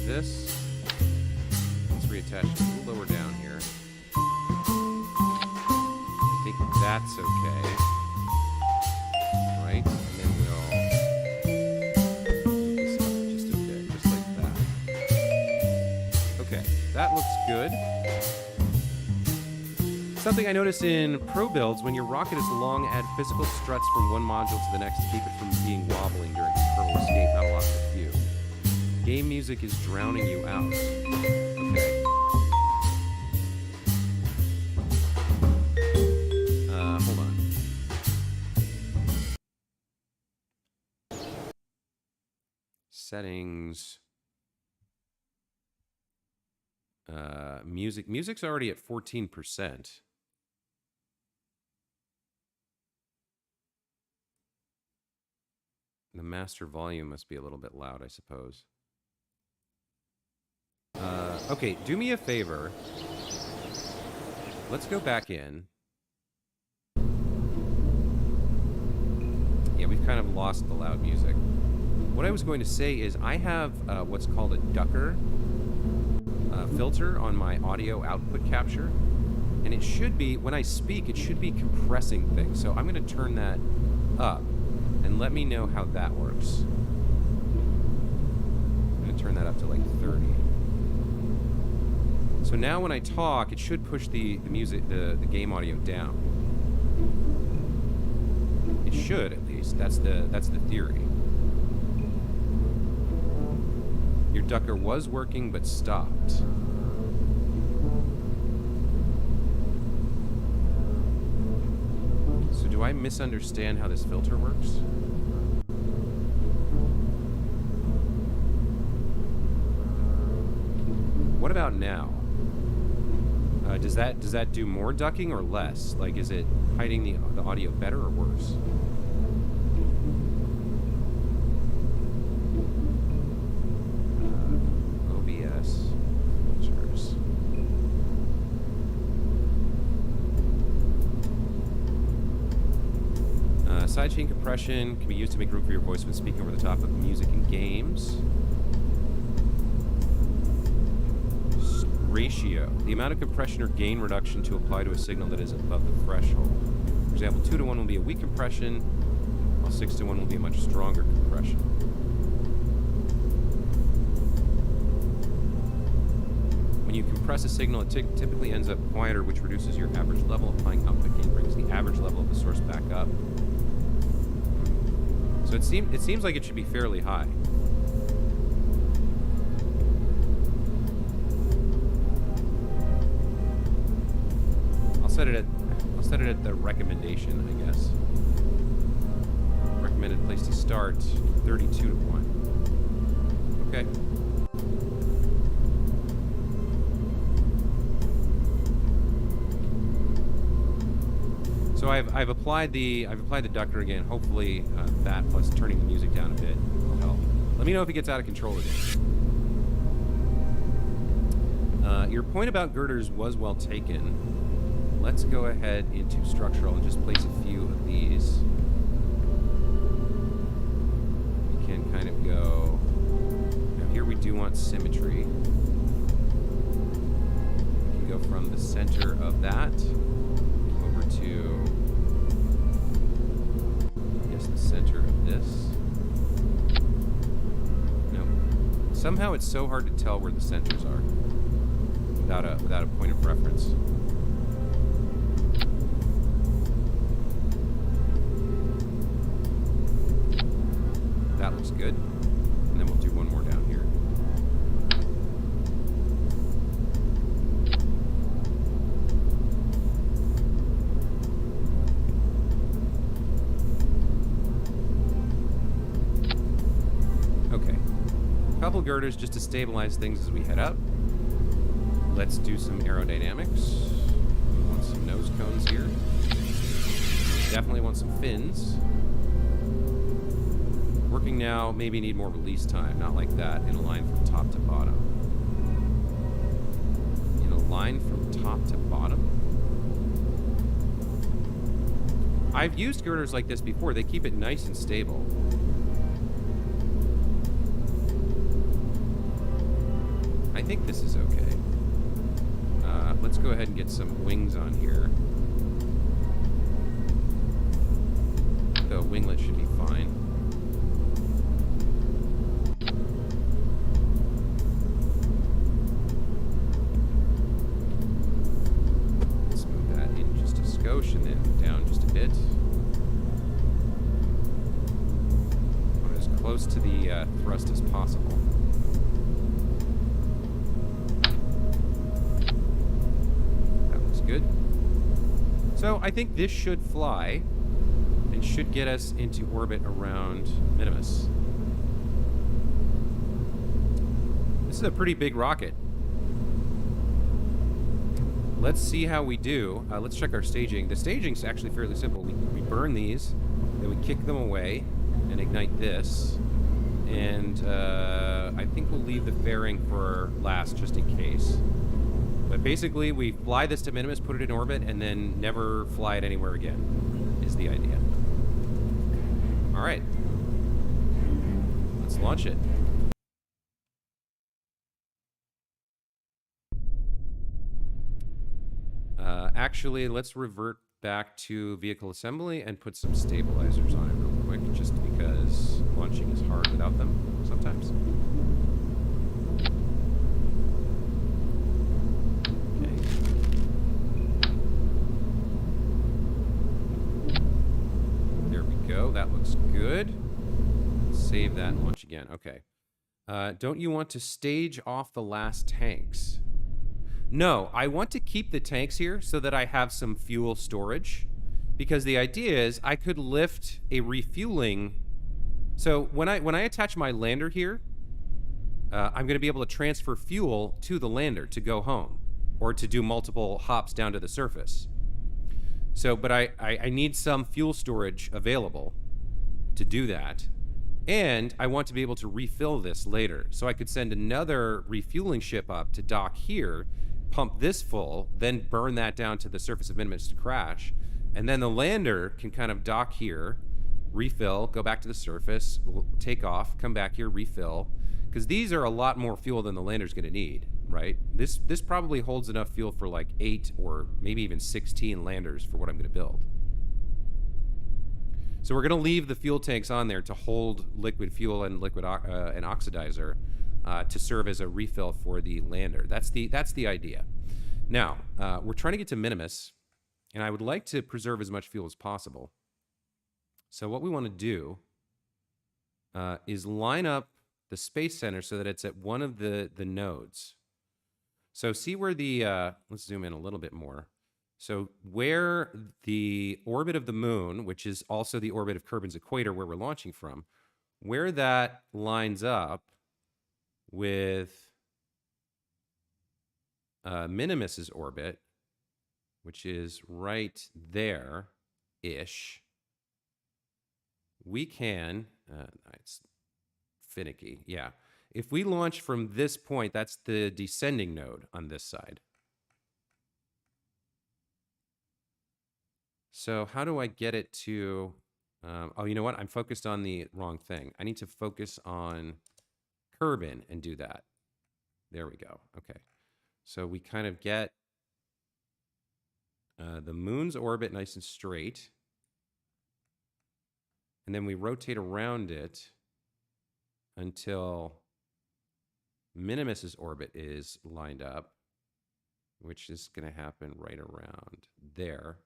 This. Let's reattach it a little lower down here. I think that's okay. Right? And then we'll move this up just a bit, just like that. good. Something I noticed in pro builds, when your rocket is long, add physical struts from one module to the next to keep it from being wobbling during kernel escape. Not a lot, but a few. Game music is drowning you out. Okay. Hold on. Settings. Music. Music's already at 14%. The master volume must be a little bit loud, I suppose. Okay, do me a favor. Let's go back in. Yeah, we've kind of lost the loud music. What I was going to say is I have what's called a ducker filter on my audio output capture. And it should be, when I speak, it should be compressing things. So I'm going to turn that up. And let me know how that works. I'm going to turn that up to like 30. So now when I talk, it should push the music, the game audio down. It should, at least. That's the theory. Your ducker was working but stopped. So do I misunderstand how this filter works? What about now? Does that do more ducking or less? Like, is it hiding the audio better or worse? OBS filters. Sidechain compression can be used to make room for your voice when speaking over the top of music and games. Ratio. The amount of compression or gain reduction to apply to a signal that is above the threshold. For example, 2 to 1 will be a weak compression, while 6 to 1 will be a much stronger compression. When you compress a signal, it typically ends up quieter, which reduces your average level. Applying output gain brings the average level of the source back up. So it seems like it should be fairly high. I'll set it at the recommendation, I guess. Recommended place to start, 32 to 1. Okay. So I've applied the ducker again. Hopefully that plus turning the music down a bit will help. Let me know if it gets out of control again. Your point about girders was well taken. Let's go ahead into structural and just place a few of these. We can kind of go. Now here we do want symmetry. We can go from the center of that over to, I guess, the center of this. No. Somehow it's so hard to tell where the centers are without a point of reference. That looks good. And then we'll do one more down here. Okay. A couple girders just to stabilize things as we head up. Let's do some aerodynamics. We want some nose cones here. Definitely want some fins. Working now, maybe need more release time, not like that, in a line from top to bottom. In a line from top to bottom? I've used girders like this before. They keep it nice and stable. I think this is okay. Let's go ahead and get some wings on here. The winglet should be fine. skosh and then down just a bit. Want as close to the thrust as possible. That looks good. So I think this should fly and should get us into orbit around Minmus. This is a pretty big rocket. Let's see how we do. Let's check our staging. The staging's actually fairly simple. We burn these, then we kick them away and ignite this. And I think we'll leave the fairing for last just in case. But basically, we fly this to Minmus, put it in orbit, and then never fly it anywhere again, is the idea. All right. Let's launch it. Actually, let's revert back to vehicle assembly and put some stabilizers on it real quick, just because launching is hard without them sometimes. Okay. There we go. That looks good. Save that and launch again. Okay. Don't you want to stage off the last tanks? No, I want to keep the tanks here so that I have some fuel storage. Because the idea is I could lift a refueling. So when I attach my lander here, I'm going to be able to transfer fuel to the lander to go home. Or to do multiple hops down to the surface. So, but I need some fuel storage available to do that. And I want to be able to refill this later. So I could send another refueling ship up to dock here, pump this full, then burn that down to the surface of Minmus to crash. And then the lander can kind of dock here, refill, go back to the surface, take off, come back here, refill. Because these are a lot more fuel than the lander's going to need, right? This probably holds enough fuel for like 8 or maybe even 16 landers for what I'm going to build. So we're going to leave the fuel tanks on there to hold liquid fuel and liquid and oxidizer to serve as a refill for the lander. That's the idea. Now, we're trying to get to Minmus, and I would like to preserve as much fuel as possible. So what we want to do is line up the Space Center so that it's at one of the nodes. So see where the, let's zoom in a little bit more. So where the orbit of the moon, which is also the orbit of Kerbin's equator where we're launching from, where that lines up with Minimus's orbit, which is right there-ish, we can, it's finicky, yeah. If we launch from this point, that's the descending node on this side. So how do I get it to, oh, you know what? I'm focused on the wrong thing. I need to focus on Kerbin and do that. There we go. Okay. So we kind of get the moon's orbit nice and straight. And then we rotate around it until Minimus's orbit is lined up, which is going to happen right around there.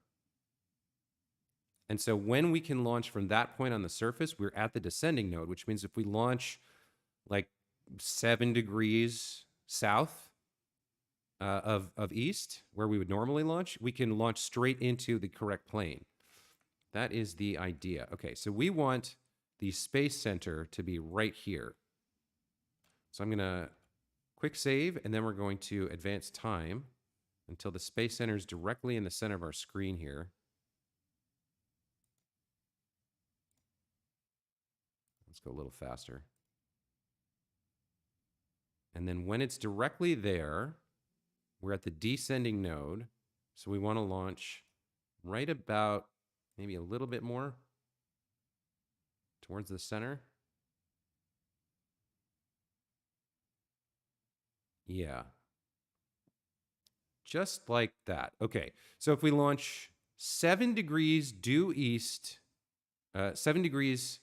And so when we can launch from that point on the surface, we're at the descending node, which means if we launch like 7 degrees south of east, where we would normally launch, we can launch straight into the correct plane. That is the idea. Okay, so we want the Space Center to be right here. So I'm going to quick save, and then we're going to advance time until the Space Center is directly in the center of our screen here. Let's go a little faster. And then when it's directly there, we're at the descending node. So we want to launch right about maybe a little bit more towards the center. Yeah. Just like that. Okay. So if we launch 7 degrees due east, 7 degrees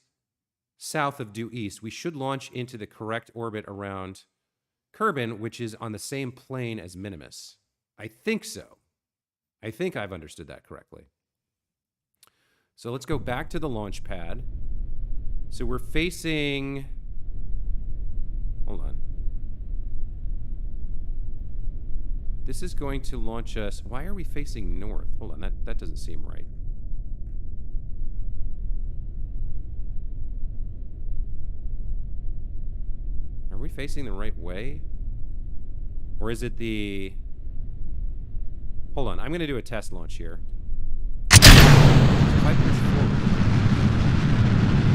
south of due east, we should launch into the correct orbit around Kerbin, which is on the same plane as Minmus. I think so. I think I've understood that correctly. So let's go back to the launch pad. So we're facing... Hold on. This is going to launch us... Why are we facing north? Hold on, that doesn't seem right. Are we facing the right way? Or is it the... Hold on, I'm going to do a test launch here. If I push forward...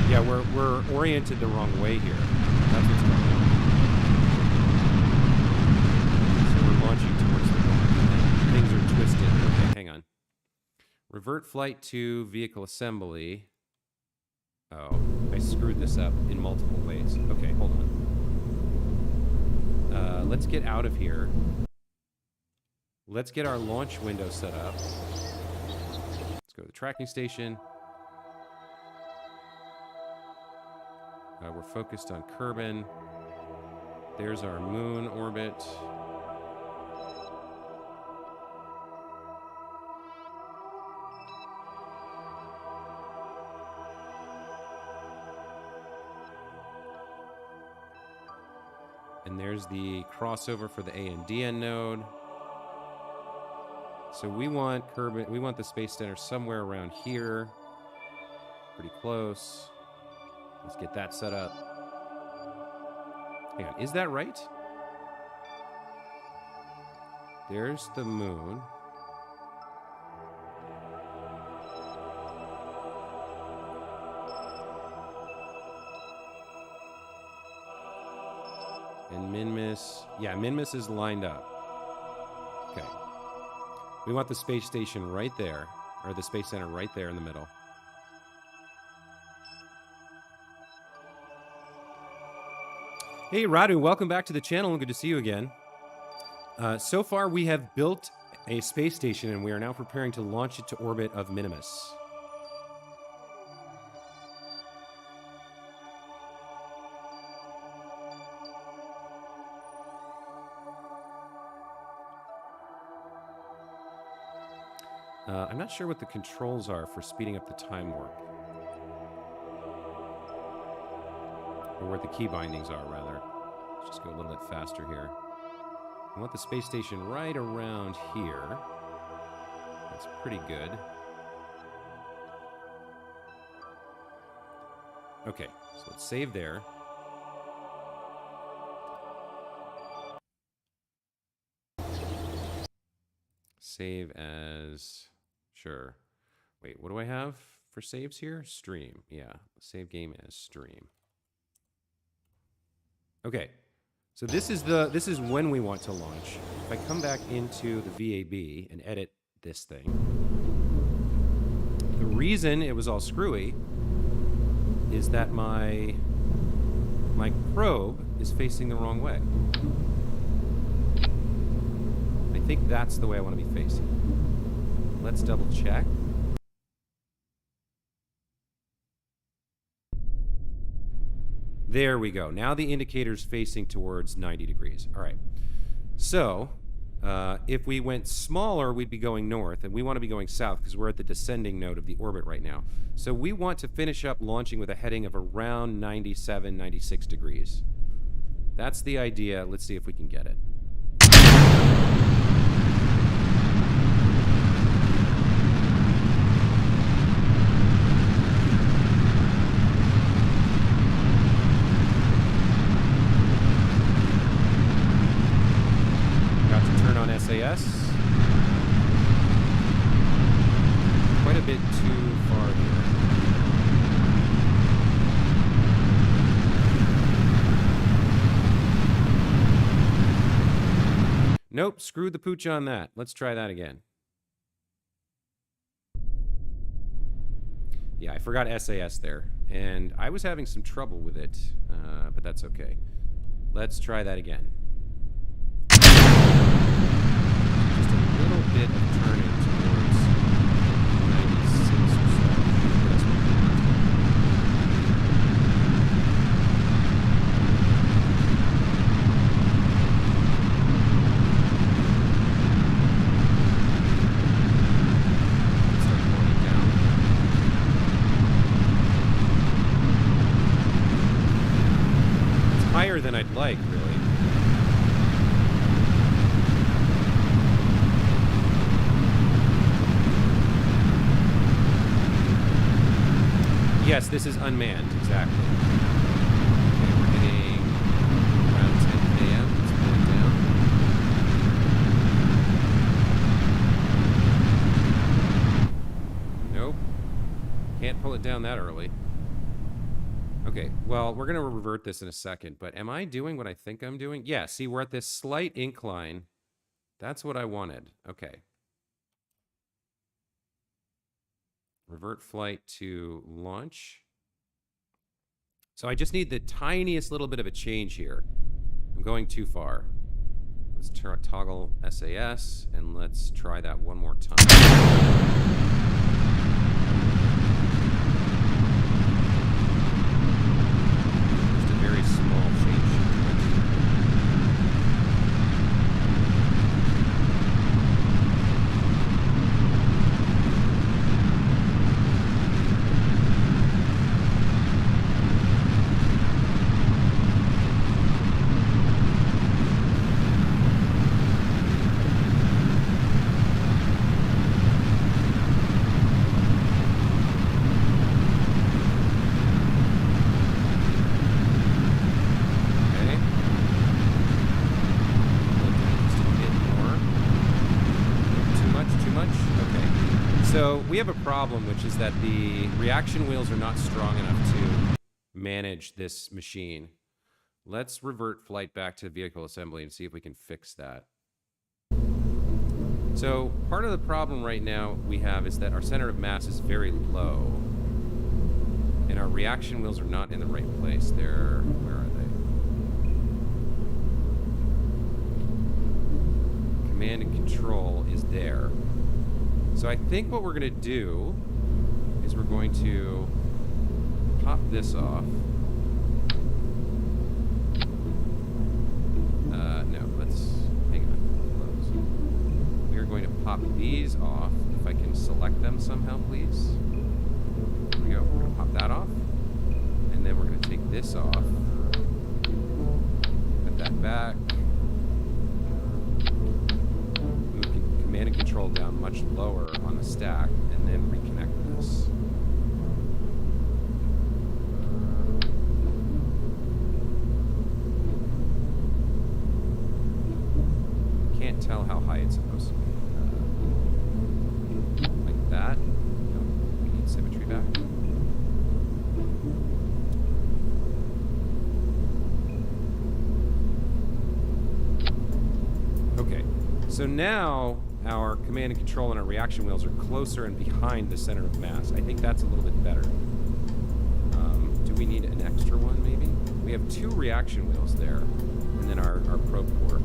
Yeah, we're oriented the wrong way here. That's what's going on. So we're launching towards the north. Things are twisted. Okay, hang on. Revert flight to vehicle assembly. Oh, I screwed this up in multiple ways. Okay, hold on. Let's get out of here. Let's get our launch window set up. Let's go to the tracking station. We're focused on Kerbin. There's our moon orbit. And there's the crossover for the A and DN node. So we want Kerbin, we want the Space Center somewhere around here. Pretty close. Let's get that set up. Hang on, is that right? There's the moon. And Minmus, yeah, Minmus is lined up. Okay. We want the space station right there, or the Space Center right there in the middle. Hey, Radu, welcome back to the channel. Good to see you again. So far, we have built a space station, and we are now preparing to launch it to orbit of Minmus. I'm not sure what the controls are for speeding up the time warp. Or what the key bindings are, rather. Let's just go a little bit faster here. I want the space station right around here. That's pretty good. Okay, so let's save there. Save as... Sure. Wait, what do I have for saves here? Stream. Yeah, save game as stream. Okay, so this is when we want to launch. If I come back into the VAB and edit this thing, the reason it was all screwy is that my probe is facing the wrong way. I think that's the way I want to be facing. Let's double check. There we go. Now the indicator's facing towards 90 degrees. All right. So, if we went smaller, we'd be going north, and we want to be going south because we're at the descending node of the orbit right now. So we want to finish up launching with a heading of around 97, 96 degrees. That's the idea. Let's see if we can get it. SAS. Quite a bit too far here. Nope, screwed the pooch on that. Let's try that again. Yeah, I forgot SAS there, and I was having some trouble with it, but that's okay. Let's try that again. Just a little bit of turning towards 96 or so. That's what like, really. Yes, this is unmanned, exactly. Okay, we're hitting around 10 km. Let's pull it down. Nope. Can't pull it down that early. Okay, well, we're going to revert this in a second, but am I doing what I think I'm doing? Yeah, see, we're at this slight incline. That's what I wanted. Okay. Revert flight to launch. So I just need the tiniest little bit of a change here. I'm going too far. Let's toggle SAS, and let's try that one more time. Just a very small change to it. So we have a problem, which is that the reaction wheels are not strong enough to manage this machine. Let's revert flight back to vehicle assembly and see if we can fix that. So part of the problem right now we have is that our center of mass is very low. And our reaction wheels are not in the right place. Where are they? Command and control is there. So I think what we're going to do is we're going to pop this off. No, let's hang on. Close. We are going to pop these off. If I can select them somehow, please. There we go. We're going to pop that off. And then we're going to take this off. Put that back. Command and control down much lower on the stack, and then reconnect this. Can't tell how high it's supposed to be. Like that. No, we need symmetry back. Okay, so now our command and control and our reaction wheels are closer and behind the center of mass. I think that's a little bit better. Do we need an extra one, maybe? We have 2 reaction wheels there, and then our probe core.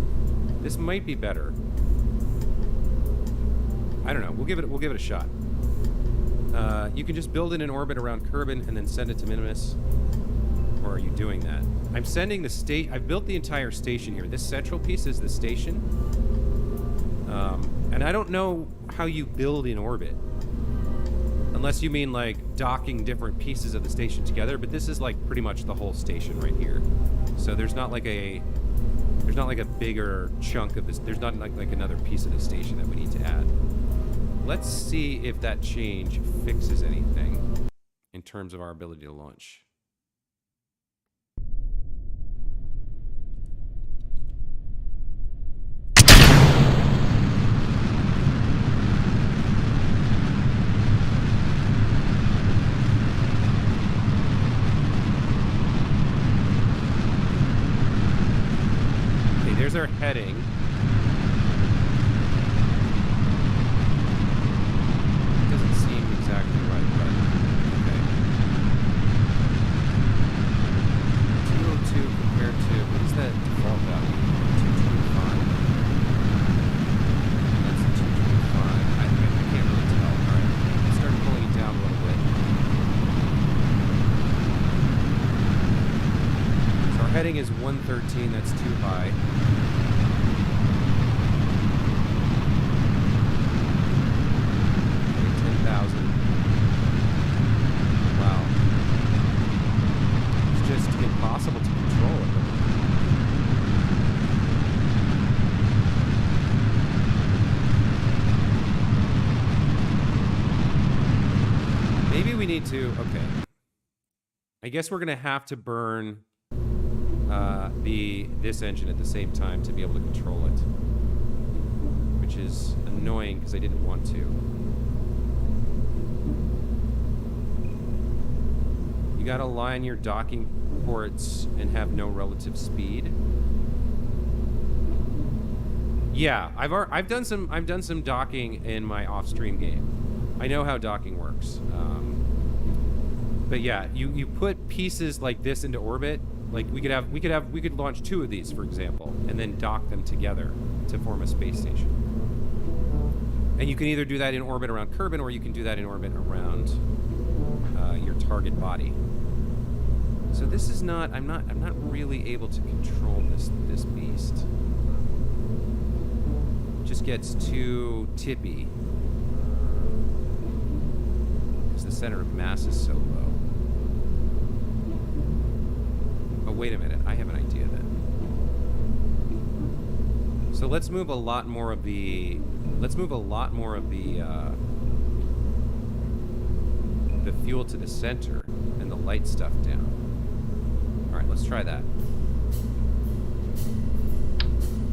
This might be better. I don't know. We'll give it a shot. You can just build in an orbit around Kerbin and then send it to Minmus. Or are you doing that? I'm sending the state. I've built the entire station here. This central piece is the station. And I don't know how you build in orbit. Unless you mean like docking different pieces of the station together, but this is like pretty much the whole station right here. So there's not like a bigger chunk of this. There's not like another piece of the station that we need to add. Let's see if that change fixes anything in terms of our ability to launch. There's our heading. Doesn't seem exactly right, but okay. 202 compared to, what is that default value? 225. That's 225. I can't really tell. Alright, let's start pulling it down a little bit. So our heading is 113, that's too high. 10,000. Wow. It's just impossible to control it. Maybe we need to... Okay. I guess we're going to have to burn this engine at the same time to be able to control it. Which is annoying because I didn't want to. You got to line your docking ports and have no relative speed. Yeah, I've done some docking in my off-stream game. I know how docking works. But yeah, you put pieces like this into orbit. Like we could launch 2 of these, for example, and then dock them together to form a space station. And you can either do that in orbit around Kerbin, or you can do that in orbit around your target body. So this is not. I'm not really able to control this beast. It just gets too tippy because the center of mass is so low. But wait a minute, I have an idea then. So let's move a lot more of the. The fuel to the center and the light stuff down. All right, let's try that.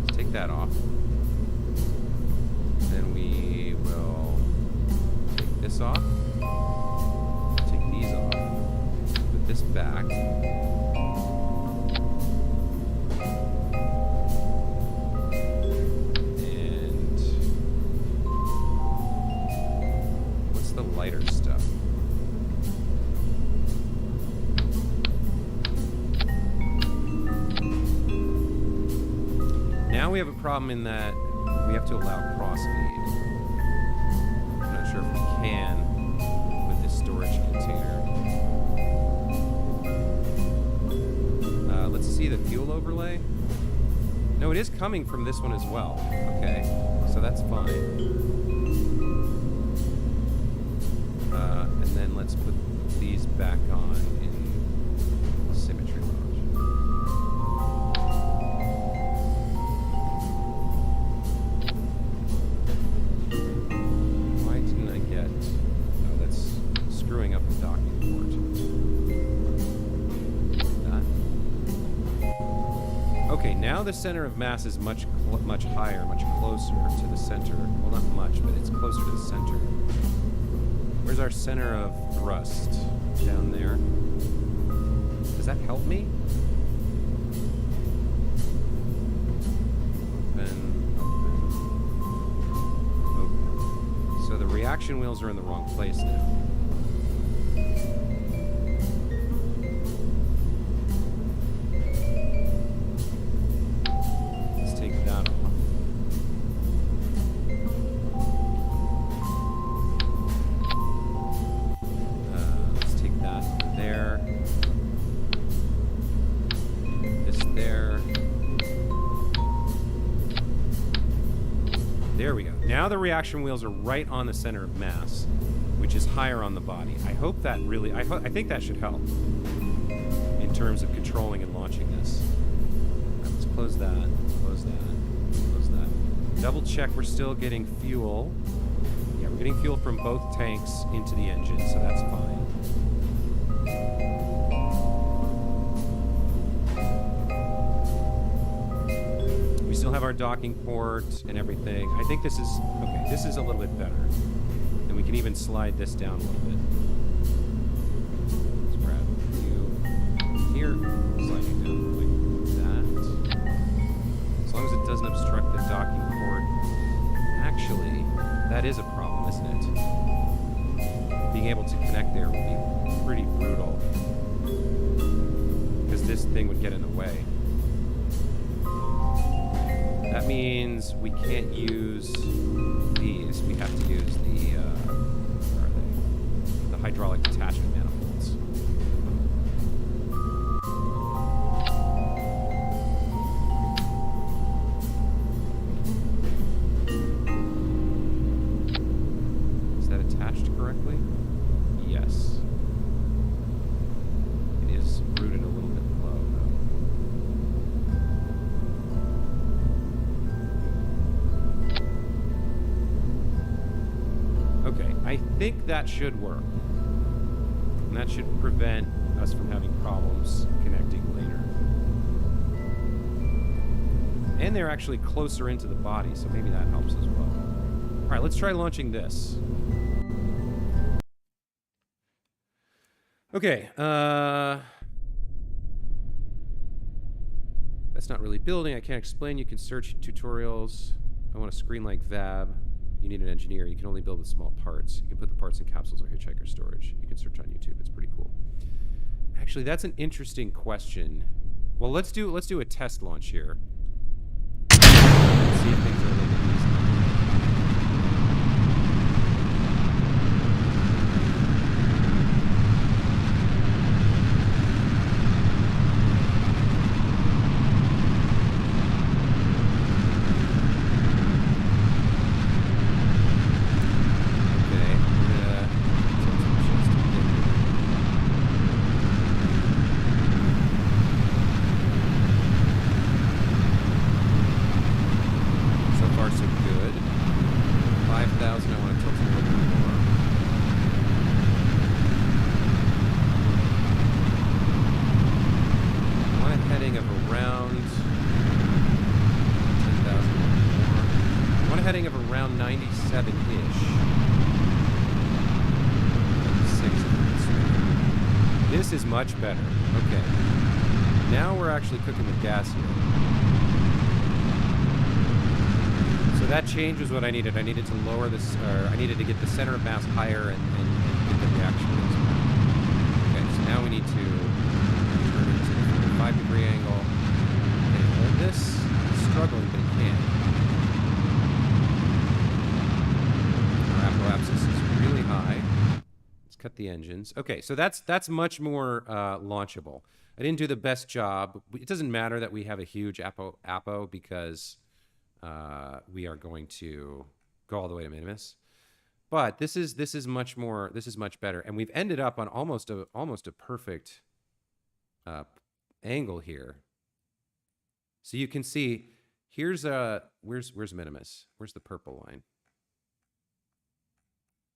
Let's take that off. Then we will take this off. Take these off. Put this back. And what's the lighter stuff? Now we have a problem in that we have to allow crossfeed. I'm not sure if we can with this storage container. Let's see the fuel overlay. No, it is coming from this one as well. Okay, so that's fine. And then let's put these back on in symmetry mode. Up the docking port. Okay, now the center of mass is much higher, much closer to the center. Well, not much, but it's closer to the center. Where's our center of thrust? Down there. Does that help me? Open. So the reaction wheels are in the wrong place now. Now the reaction wheels are right on the center of mass, which is higher on the body. I hope that really... I think that should help in terms of controlling and launching this. Right, let's close that, close that, close that. Double check we're still getting fuel. Yeah, we're getting fuel from both tanks into the engine, so that's fine. We still have our docking port and everything. I think this is, okay, this is a little bit better. And we can even slide this down a little bit. Let's grab you here, slide you down like that. As long as it doesn't obstruct the docking port. Actually, that is a problem, isn't it? Being able to connect there would be pretty brutal. Because this thing would get in the way. That means we can't use these. We have to use the, where are they? The hydraulic detachment manifolds. Is that attached correctly? Yes. It is rooted a little bit low, though. Okay, I think that should work. And that should prevent us from having problems connecting later. And they're actually closer into the body, so maybe that helps as well. All right, let's try launching this. Okay, that's not really building. I can't explain. You can search tutorials. I want a screen like VAB. You need an engineer. You can only build with small parts. You can put the parts in capsules or hitchhiker storage. You can search on YouTube. It's pretty cool. Actually, that's an interesting question. Well, let's do a test launch here. See if things are a little bit easier. Much better. Okay. Now we're actually cooking with gas here. So that change was what I needed. I needed to lower this, or I needed to get the center of mass higher and get the reaction rates better. Okay, so now we need to turn it to a 45-degree angle. Okay, hold this. It's struggling, but it can. Our apoapsis is really high. Cut the engines. Okay, so that's much more launchable. I didn't do the best job. It doesn't matter that we have a huge apo because we are going to go all the way to Minmus. But this is much more. This is much better, and we've ended up on almost a perfect angle here. So you can see here's where's Minmus? Where's the purple line?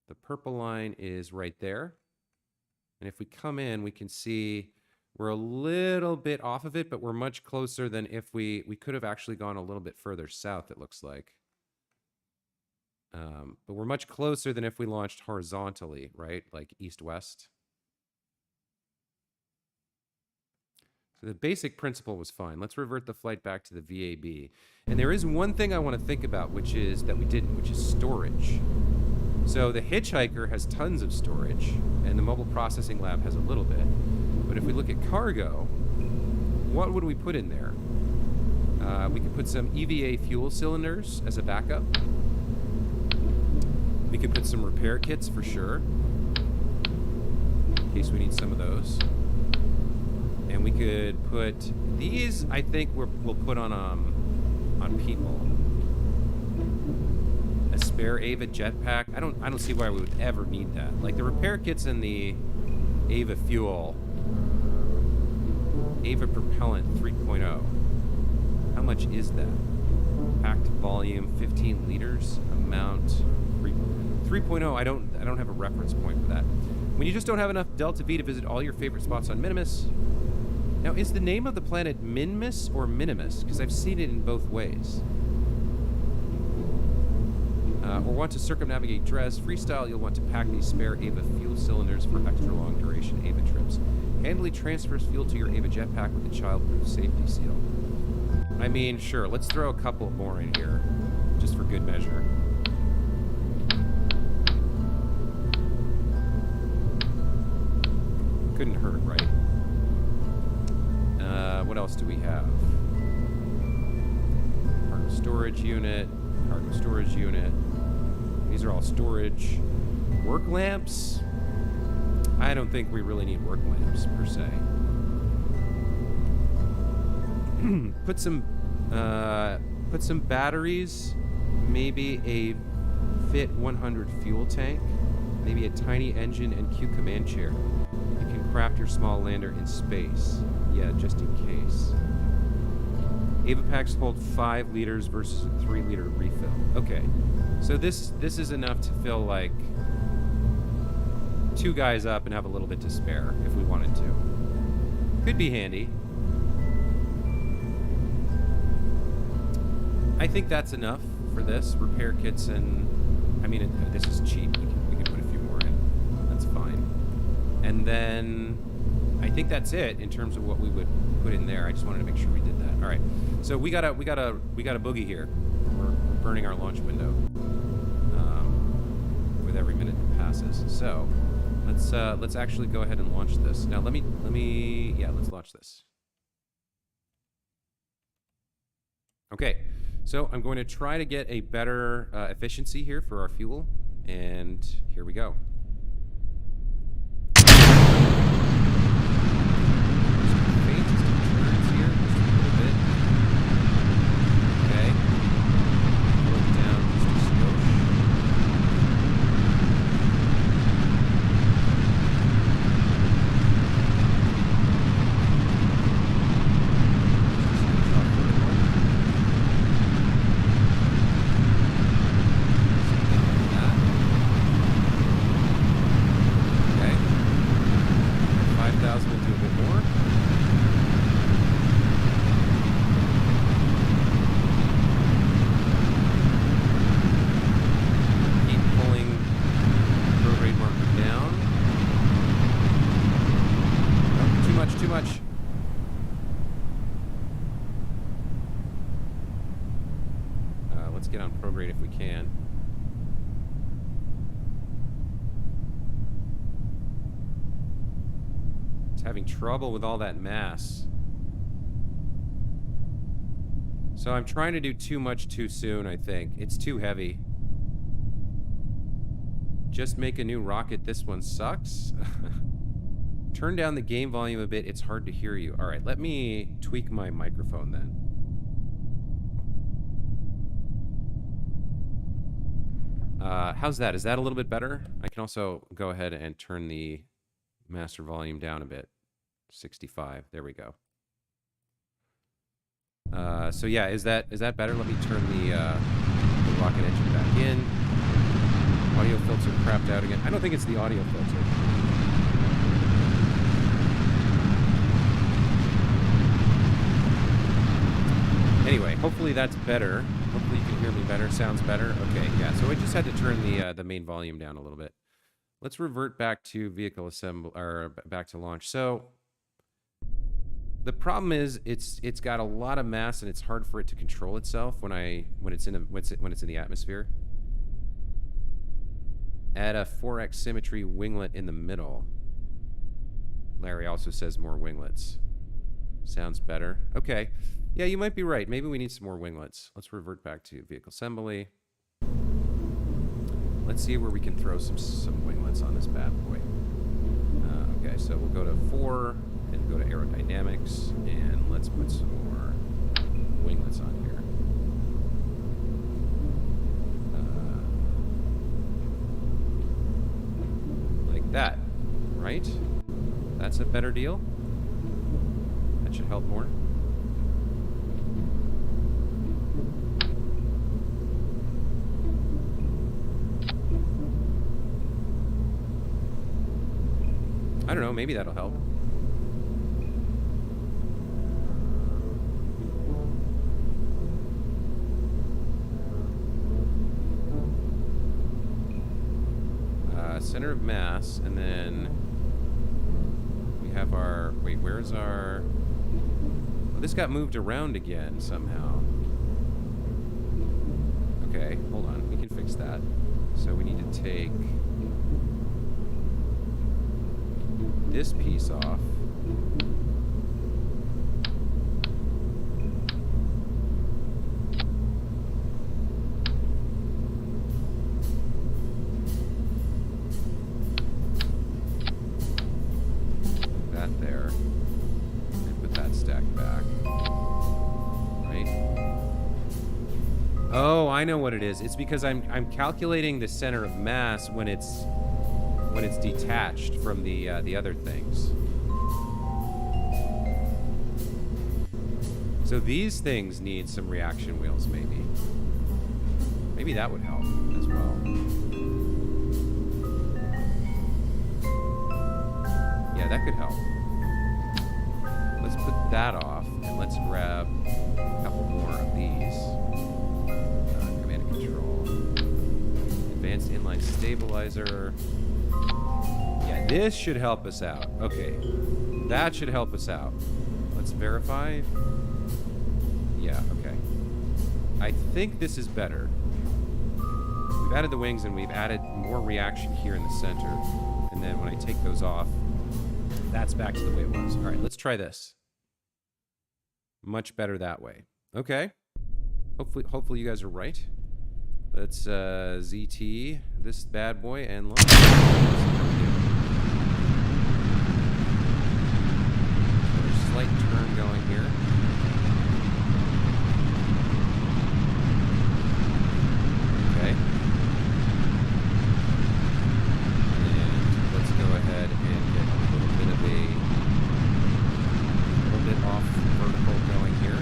The purple line is right there. And if we come in, we can see we're a little bit off of it, but we're much closer than if we could have actually gone a little bit further south, it looks like. But we're much closer than if we launched horizontally, right? Like east-west. So the basic principle was fine. Let's revert the flight back to the VAB. And there is one thing I want to think about, which is storage. So the hitchhiker has tons of storage, and the mobile processing lab has a little bit. But if we look at cargo, what would we put in there? We could put some EVA fuel cylinders as a backup. We could put some repair kits for sure, in case we need some of those. And we could put these. I think we'll put on people. A spare Ava jetpack. I don't see why we would ever need that. Like the repair kits and the Ava fuel. Ava propellant 3.0. How much is that? Packed volume 15 liters. Amount 3.0. I don't have a reference point for that. When you just don't have enough Delta V to visit all your favorite spots on Minmus. Now, is the name of the planet Minmus or Minimus? Because I've seen it in both ways. Or want to circumnavigate Dres freestyle, you'll want to pack these spare Ava fuel cylinders for extra long duration Ava trips. Handily transfers fuel to your Ava jetpack with a childproof safety seal. I mean, sure, let's throw a couple more in here, just for good measure. Couldn't hurt, right? What else do we have? Cargo storage unit, cargo storage unit. These are all storage. Work lamps? I don't think we really need work lamps, per se. Put some batteries, maybe a Fit 100 fuel tank, maybe a tiny engine and Q command chair. You can craft your small lander in space. Yeah, just in case. Ava packs hold 5 liters versus a 3-liter refill. Okay, so this is enough to fill like 2 guys up and have a little bit to spare if we wanted to. Could be handy. I think that's enough for this. Repair kits and... I mean, this is cheap. We can put a few more in. That's fine. And then... I think that's it in terms of what we would put in there. I just wanted to make sure we did that. All right. So we got a boogie here. We're burning our launch window with every minute that passes. So let's actually go ahead and launch this. Now let's launch this. Okay. So I'm going to try to get a better efficiency here for our fuel, and here we go. Having trouble with all that mass. So I'm trying to do too much too soon, I think. It's too heavy. Just make a new rocket. This one sucks. Turn down the game volume a bit. It's hard to hear you. All right, let me tweak my microphone then. How's that? Is that a little bit better? I can also go ahead and turn the master volume down a bit. 65. There we go. So yeah, is that better? Let me turn the rocket engine back in. Audio filter crapped out again. I don't think it's the audio filter. Anyway, hopefully that's better. Hopefully you can hear me better. Sounds better. Okay, yeah. So I just had to turn the main volume down a little bit. Let's revert back to vehicle assembly, or back to launch. So the problem is it's got a lot of mass and it's hard for it to control itself when it's in the atmosphere. Add a 4x symmetry winglet in the middle. Larry also says more winglets. Sounds better. Okay. Yeah, you might be right. Maybe we need some more winglets. Let's revert back to vehicle assembly. Let's see where we can throw some winglets on this bad boy. Okay, so we'll go to 4 and go to aerodynamics, and let's put some more winglets on here. Like that, right? That's a better deal. That should help more. I don't know, maybe that'll help. Center of mass, and then we have our... Wait, where's our... Oh, this got moved around again somehow. Okay, hold on. We can fix that. So we need to take this piece off. That there. And put that stack back. Right? Oh, I know what it is. It's because I'm calculating the center of mass when it's detached from the other things. So these things need some reaction wheels, maybe. Maybe that would help as well. that could help. Let's put that off, and let's grab a couple more of these. Command and control. Advanced inline stabilizer. Yeah, this should help us out. Okay, that should help us out. Let's verify. Yeah, okay. I think this is better. We've added the wings, and we've added more reaction here in the center. And then when I take those off, that's back to the way it was. All right, let's try this. Much better that way. Okay. Hopefully you guys are right. Let's ZT this bad boy and launch. Slight turn going here. Okay. And let's go ahead and get a little bit off vertical going here.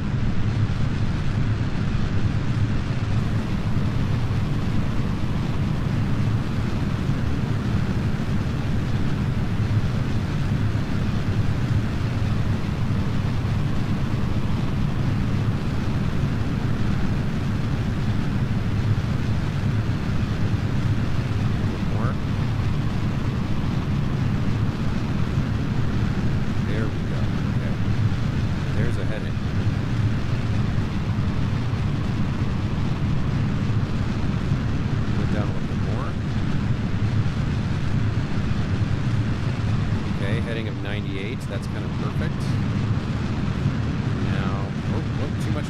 That's kind of perfect. Now, too much.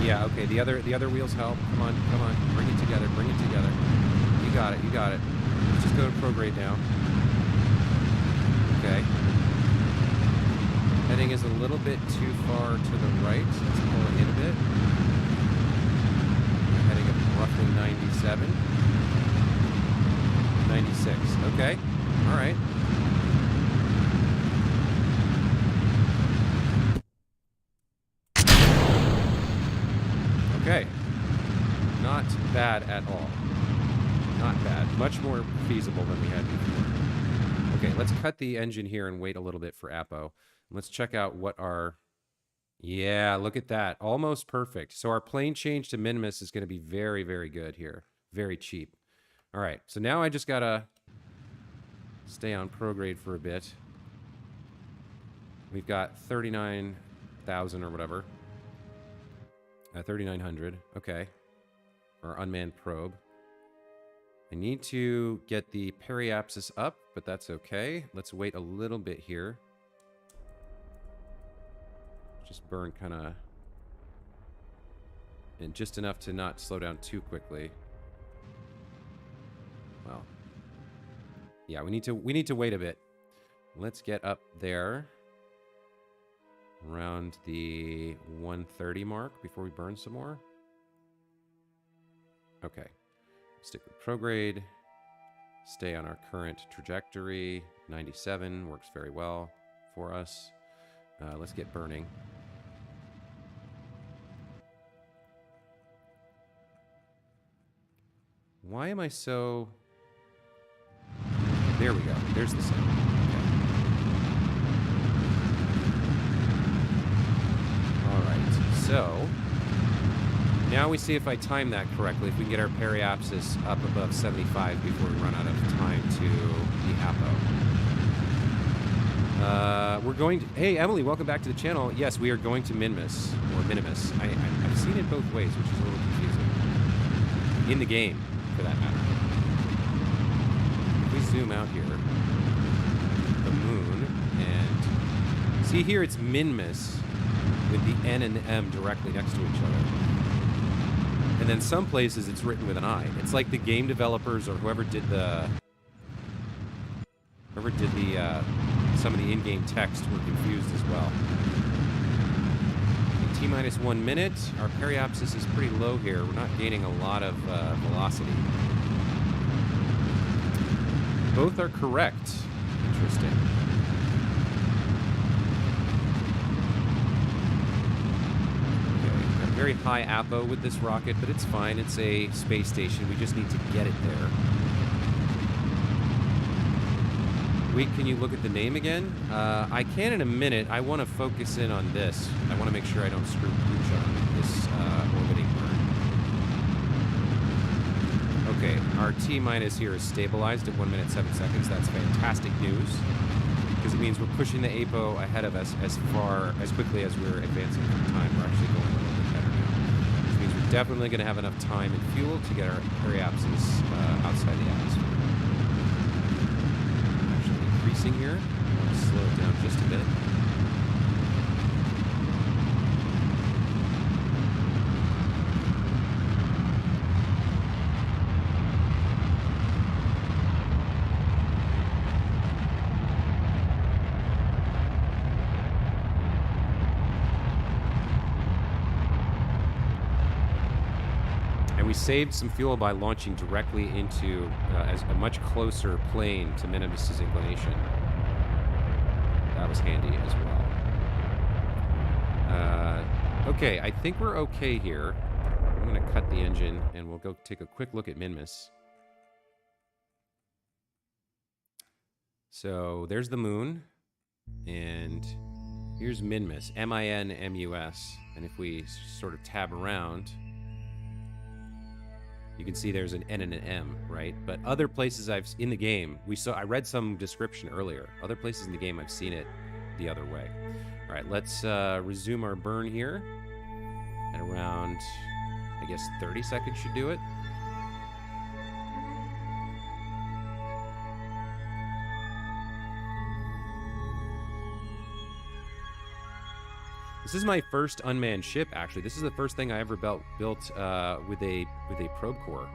Yeah, okay. The other wheels help. Come on. Bring it together. You got it. Let's just go to prograde now. Okay. Heading is a little bit too far to the right. Let's pull it in a bit. We're heading at roughly 97. 96. Okay. All right. Okay. Not bad at all. Not bad. Much more feasible than we had before. Okay, let's cut the engine here and wait a little bit for Apo. Let's check out what our... Yeah, look at that. Almost perfect. So our plane change to Minmus is going to be very, very good here. Very cheap. All right, so now I just got to stay on prograde for a bit. We've got 39,000 or whatever. 3,900. Okay. Our unmanned probe. I need to get the periapsis up, but that's okay. Let's wait a little bit here. Just burn kind of... and just enough to not slow down too quickly. Well. Yeah, we need to wait a bit. Let's get up there. Around the 130 mark before we burn some more. Okay. Stick with prograde. Stay on our current trajectory. 97 works very well for us. Let's get burning. Why am I so... There we go. There's the sound. So, now we see if I time that correctly, if we can get our periapsis up above 75 before we run out of time to the Apo. We're going to... Hey, Emily, welcome back to the channel. Yes, we are going to Minmus, or Minimus. I've seen it both ways, which is a little confusing. In the game, for that matter. If we zoom out here, the moon, and... See here, it's Minmus, with the N and the M directly next to each other. And then some places it's written with an I. It's like the game developers or whoever did the some of the in-game text were confused as well. T-minus 1 minute. Our periapsis is pretty low here. We're not gaining a lot of velocity. Both are correct. Interesting. Very high Apo with this rocket, but it's fine. It's a space station. We just need to get it there. Sweet, can you look at the name again? I can in a minute. I want to focus in on this. I want to make sure I don't screw pooch on this orbiting burn. Okay, our T-minus here is stabilized at 1 minute 7 seconds. That's fantastic news, because it means we're pushing the APO ahead of us as quickly as we're advancing through time. We're actually going a little bit better now, which means we're definitely going to have enough time and fuel to get our periapsis outside the atmosphere. Here. I want to slow it down just a bit. And we saved some fuel by launching directly into as a much closer plane to Minmus's inclination. That was handy as well. Okay, I think we're okay here. I'm going to cut the engine, and we'll go take a quick look at Minmus. So there's the moon, and here's Minmus, M-I-N-M-U-S. And if we sort of tab around, you can see there's an N and an M, right? But other places in the game, I read some description earlier. Other places in the game, I've seen it the other way. All right, let's resume our burn here. At around, I guess, 30 seconds should do it. This is my first unmanned ship, actually. This is the first thing I ever built with a probe core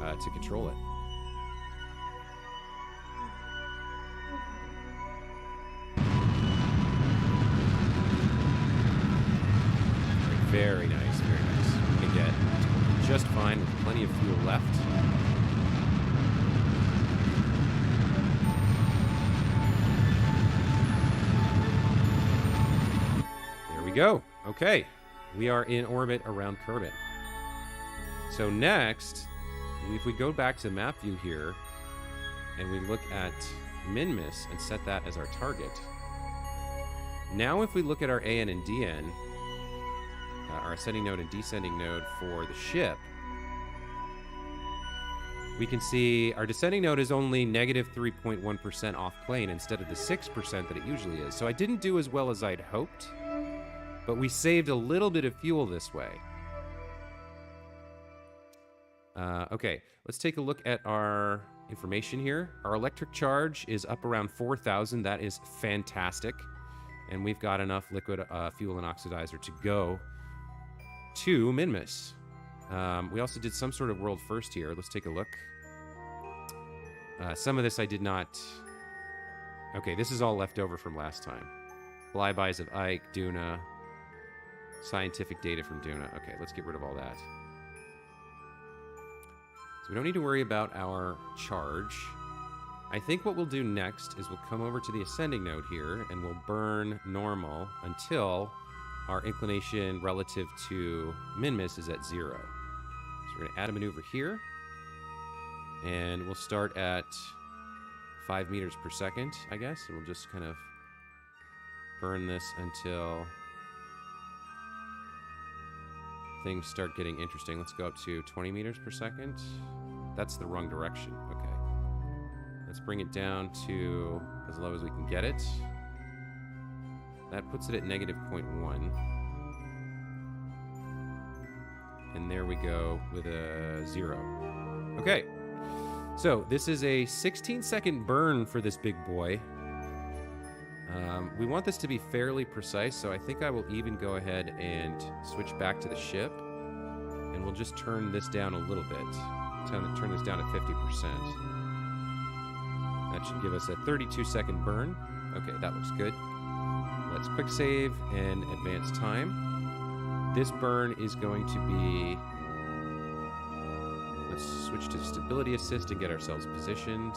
to control it. Very nice, very nice. We can get just fine with plenty of fuel left. There we go. Okay. We are in orbit around Kerbin. So next, if we go back to map view here, and we look at Minmus and set that as our target. Now if we look at our AN and DN, our ascending node and descending node for the ship, we can see our descending node is only negative 3.1% off plane instead of the 6% that it usually is. So I didn't do as well as I'd hoped, but we saved a little bit of fuel this way. Okay, let's take a look at our information here. Our electric charge is up around 4,000. That is fantastic. And we've got enough liquid fuel and oxidizer to go to Minmus. We also did some sort of world first here. Let's take a look. Some of this I did not... Okay, this is all left over from last time. Flybys of Ike, Duna, scientific data from Duna. Okay, let's get rid of all that. So we don't need to worry about our charge. I think what we'll do next is we'll come over to the ascending node here, and we'll burn normal until our inclination relative to Minmus is at 0. So we're going to add a maneuver here. And we'll start at 5 meters per second, I guess. And we'll just kind of burn this until things start getting interesting. Let's go up to 20 meters per second. That's the wrong direction. Okay. Let's bring it down to as low as we can get it. That puts it at negative 0.1. And there we go with a 0. Okay. So this is a 16-second burn for this big boy. We want this to be fairly precise, so I think I will even go ahead and switch back to the ship. And we'll just turn this down a little bit. Turn this down to 50%. That should give us a 32-second burn. Okay, that looks good. Let's quick save and advance time. This burn is going to be... Let's switch to stability assist and get ourselves positioned.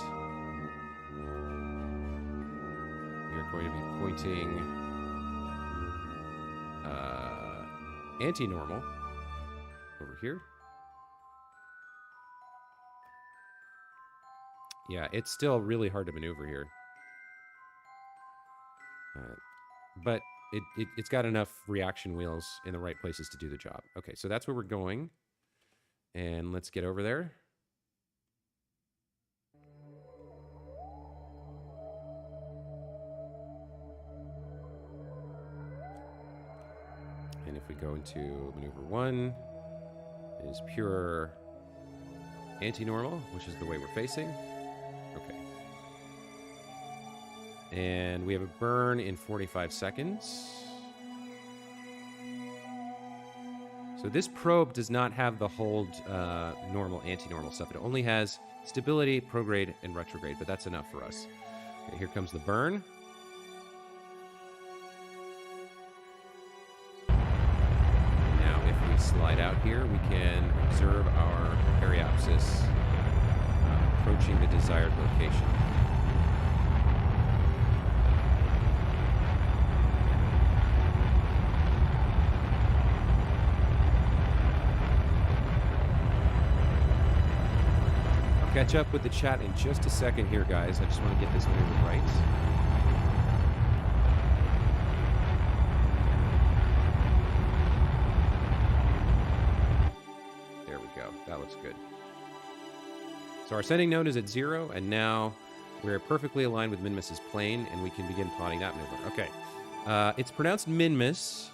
We're going to be pointing anti-normal over here. Yeah, it's still really hard to maneuver here. But it's got enough reaction wheels in the right places to do the job. Okay, so that's where we're going. And let's get over there. And if we go into maneuver 1, it is pure anti-normal, which is the way we're facing. Okay. And we have a burn in 45 seconds. So this probe does not have the hold normal, anti-normal stuff. It only has stability, prograde, and retrograde, but that's enough for us. Okay, here comes the burn. Now, if we slide out here, we can observe our periapsis approaching the desired location. Catch up with the chat in just a second here, guys. I just want to get this maneuver right. There we go. That looks good. So our sending node is at 0, and now we're perfectly aligned with Minmus's plane, and we can begin plotting that maneuver. Okay. It's pronounced Minmus.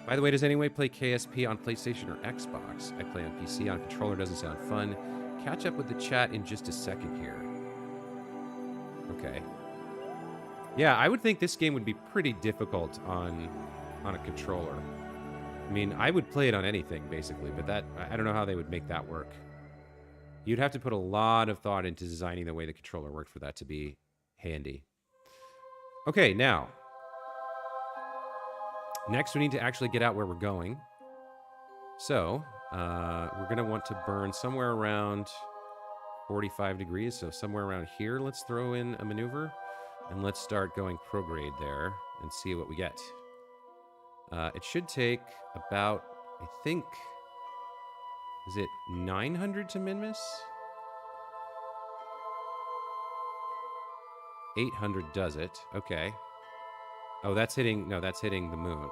By the way, does anyone play KSP on PlayStation or Xbox? I play on PC. On controller doesn't sound fun. Catch up with the chat in just a second here. Okay. Yeah, I would think this game would be pretty difficult on a controller. I mean, I would play it on anything, basically, but I don't know how they would make that work. You'd have to put a lot of thought into designing the way the controller worked for that to be handy. Okay, now. Next, we need to actually get out where we're going. So, we're going to want to burn somewhere around 45 degrees. So somewhere around here, let's throw in a maneuver. And let's start going prograde there and see what we get. It should take about, I think, is it 900 to Minmus? 800 does it. Okay. Oh, that's hitting the moon.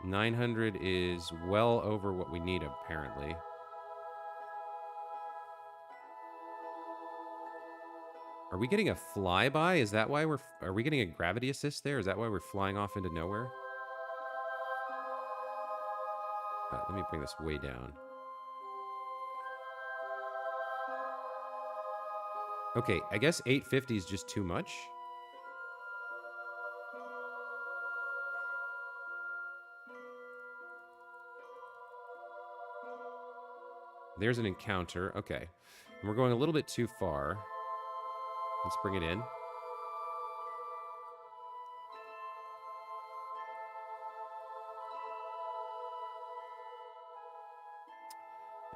900 is well over what we need, apparently. Are we getting a flyby? Is that why are we getting a gravity assist there? Is that why we're flying off into nowhere? Let me bring this way down. Okay, I guess 850 is just too much. There's an encounter. Okay. And we're going a little bit too far. Let's bring it in.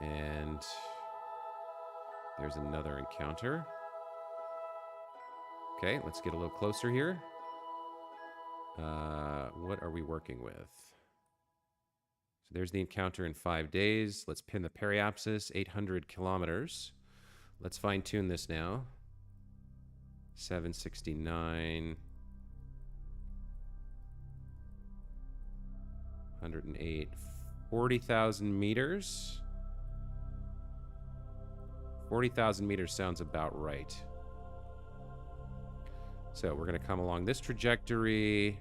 And there's another encounter. Okay, let's get a little closer here. What are we working with? So there's the encounter in 5 days. Let's pin the periapsis, 800 kilometers. Let's fine-tune this now. 769. 108. 40,000 meters. 40,000 meters sounds about right. So we're going to come along this trajectory,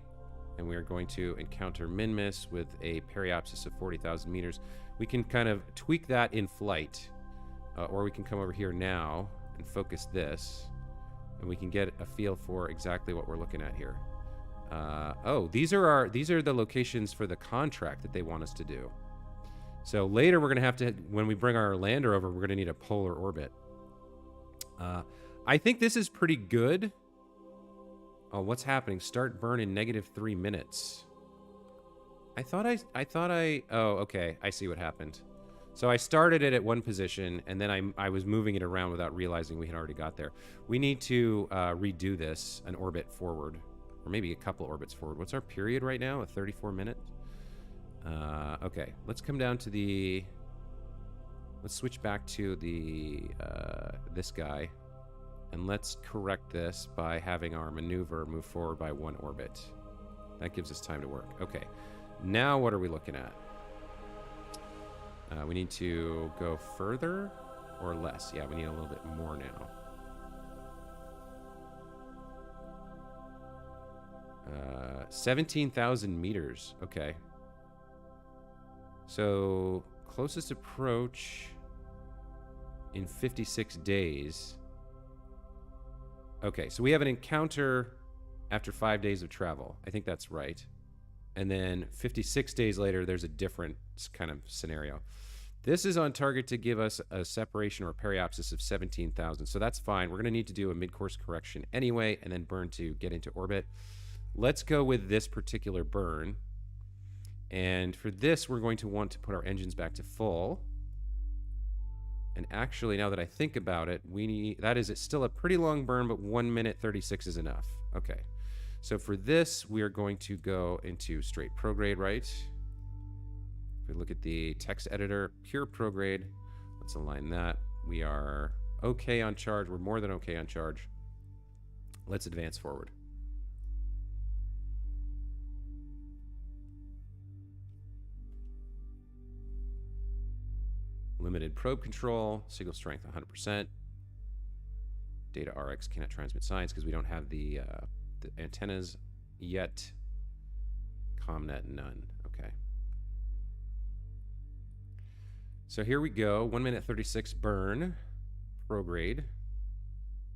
and we are going to encounter Minmus with a periapsis of 40,000 meters. We can kind of tweak that in flight, or we can come over here now and focus this, and we can get a feel for exactly what we're looking at here. Oh, these are the locations for the contract that they want us to do. So later we're going to have to, when we bring our lander over, we're going to need a polar orbit. I think this is pretty good. Oh, what's happening? Start burn in -3 minutes. I thought I, oh, okay. I see what happened. So I started it at one position, and then I was moving it around without realizing we had already got there. We need to redo this an orbit forward, or maybe a couple orbits forward. What's our period right now? A 34 minute? Okay, let's come down to the, let's switch back to the, this guy. And let's correct this by having our maneuver move forward by 1 orbit. That gives us time to work. Okay. Now what are we looking at? We need to go further or less. Yeah, we need a little bit more now. 17,000 meters. Okay. So, closest approach in 56 days. Okay, so we have an encounter after 5 days of travel. I think that's right. And then 56 days later, there's a different kind of scenario. This is on target to give us a separation or periapsis of 17,000. So that's fine. We're going to need to do a mid-course correction anyway, and then burn to get into orbit. Let's go with this particular burn. And for this, we're going to want to put our engines back to full. And actually, now that I think about it, it's still a pretty long burn, but 1 minute 36 is enough. Okay. So for this, we are going to go into straight prograde, right? If we look at the text editor, pure prograde, let's align that. We are okay on charge. We're more than okay on charge. Let's advance forward. Limited probe control, signal strength 100%. Data RX cannot transmit signs because we don't have the antennas yet. Comnet none. Okay. So here we go. 1 minute 36 burn. Prograde.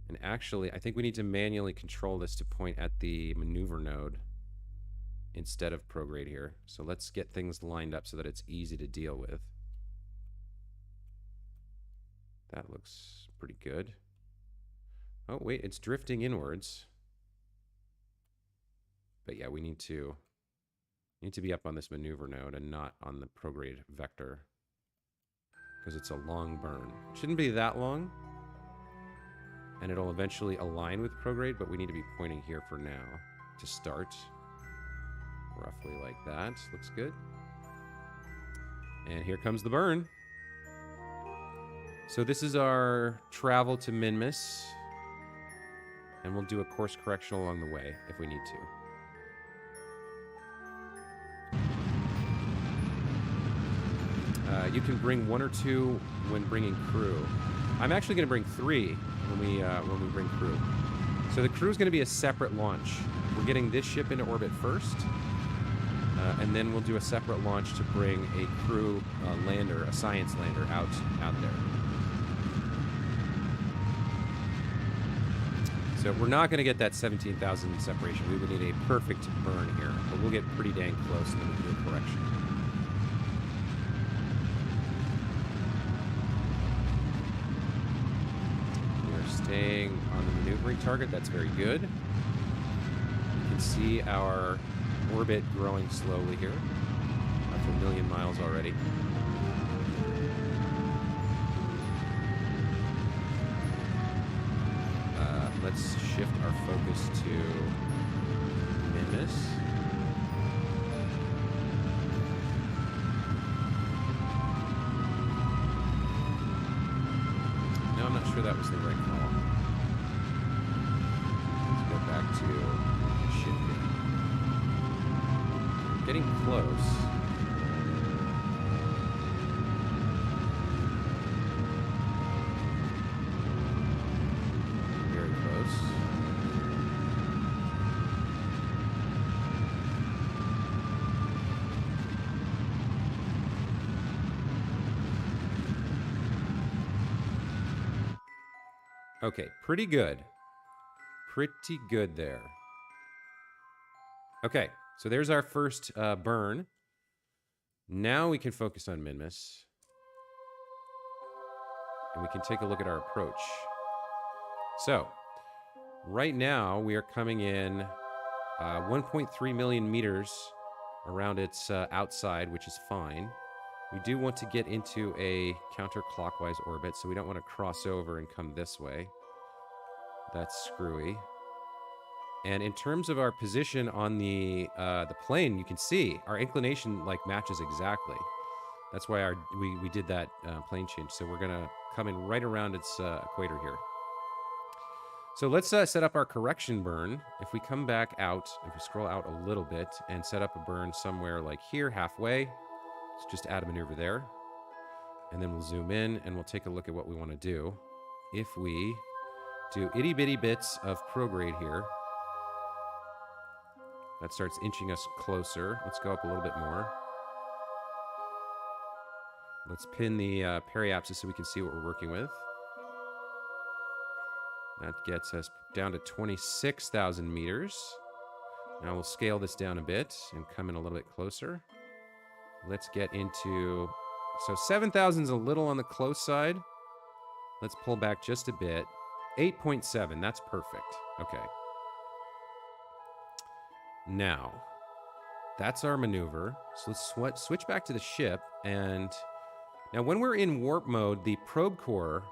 And actually, I think we need to manually control this to point at the maneuver node instead of prograde here. So let's get things lined up so that it's easy to deal with. That looks pretty good. Oh, wait, it's drifting inwards. But yeah, we need to be up on this maneuver node and not on the prograde vector because it's a long burn. It shouldn't be that long, and it'll eventually align with prograde, but we need to be pointing here for now to start. Roughly like that. Looks good. And here comes the burn. So this is our travel to Minmus, and we'll do a course correction along the way if we need to. You can bring 1 or 2 when bringing crew. I'm actually going to bring 3 when we bring crew. So the crew is going to be a separate launch. We're getting this ship into orbit first, and then we'll do a separate launch to bring a crew lander, a science lander, out there. So we're not going to get that 17,000 separation. We would need a perfect burn here, but we'll get pretty dang close and then we'll do a correction. We are staying on the maneuvering target. That's very good. You can see our orbit growing slowly here. Up to 1 million miles already. Let's shift our focus to Minmus. No, I'm not sure that was the right call. Let's go back to shifting. Getting close. Okay, pretty good. Pretty good there. Okay, so there's our first burn. Now we can focus on Minmus. And we can take a look at our approach. So, right now we are coming in 1.3 million meters around its outside, which is fine. We do want to get into a counterclockwise orbit, so we don't want to cross over and come this way. That's screwy. And in terms of our position on the plane, you can see our inclination matches exactly. That's why we did that plane change. So we're gonna come in right around its equator here. So let's set up our correction burn. If we come back out, if we scroll out a little bit and set up a burn somewhere like here, halfway, let's just add a maneuver there. And then we'll zoom in and we'll take a look at what we want to do. If we do itty bitty bits of prograde here, that starts inching us closer. Let's go up a little bit more. Let's pin the periapsis so we can see what we're working with. That gets us down to 26,000 meters. Now we'll scale this down a bit and come in a little bit closer. Let's get into... So 7,000 is a little on the close side. Let's pull back just a bit. 8.7, that's perfect. Okay. Now, that's our maneuver. So let's switch back to the ship. And now when we're in warp mode, the probe core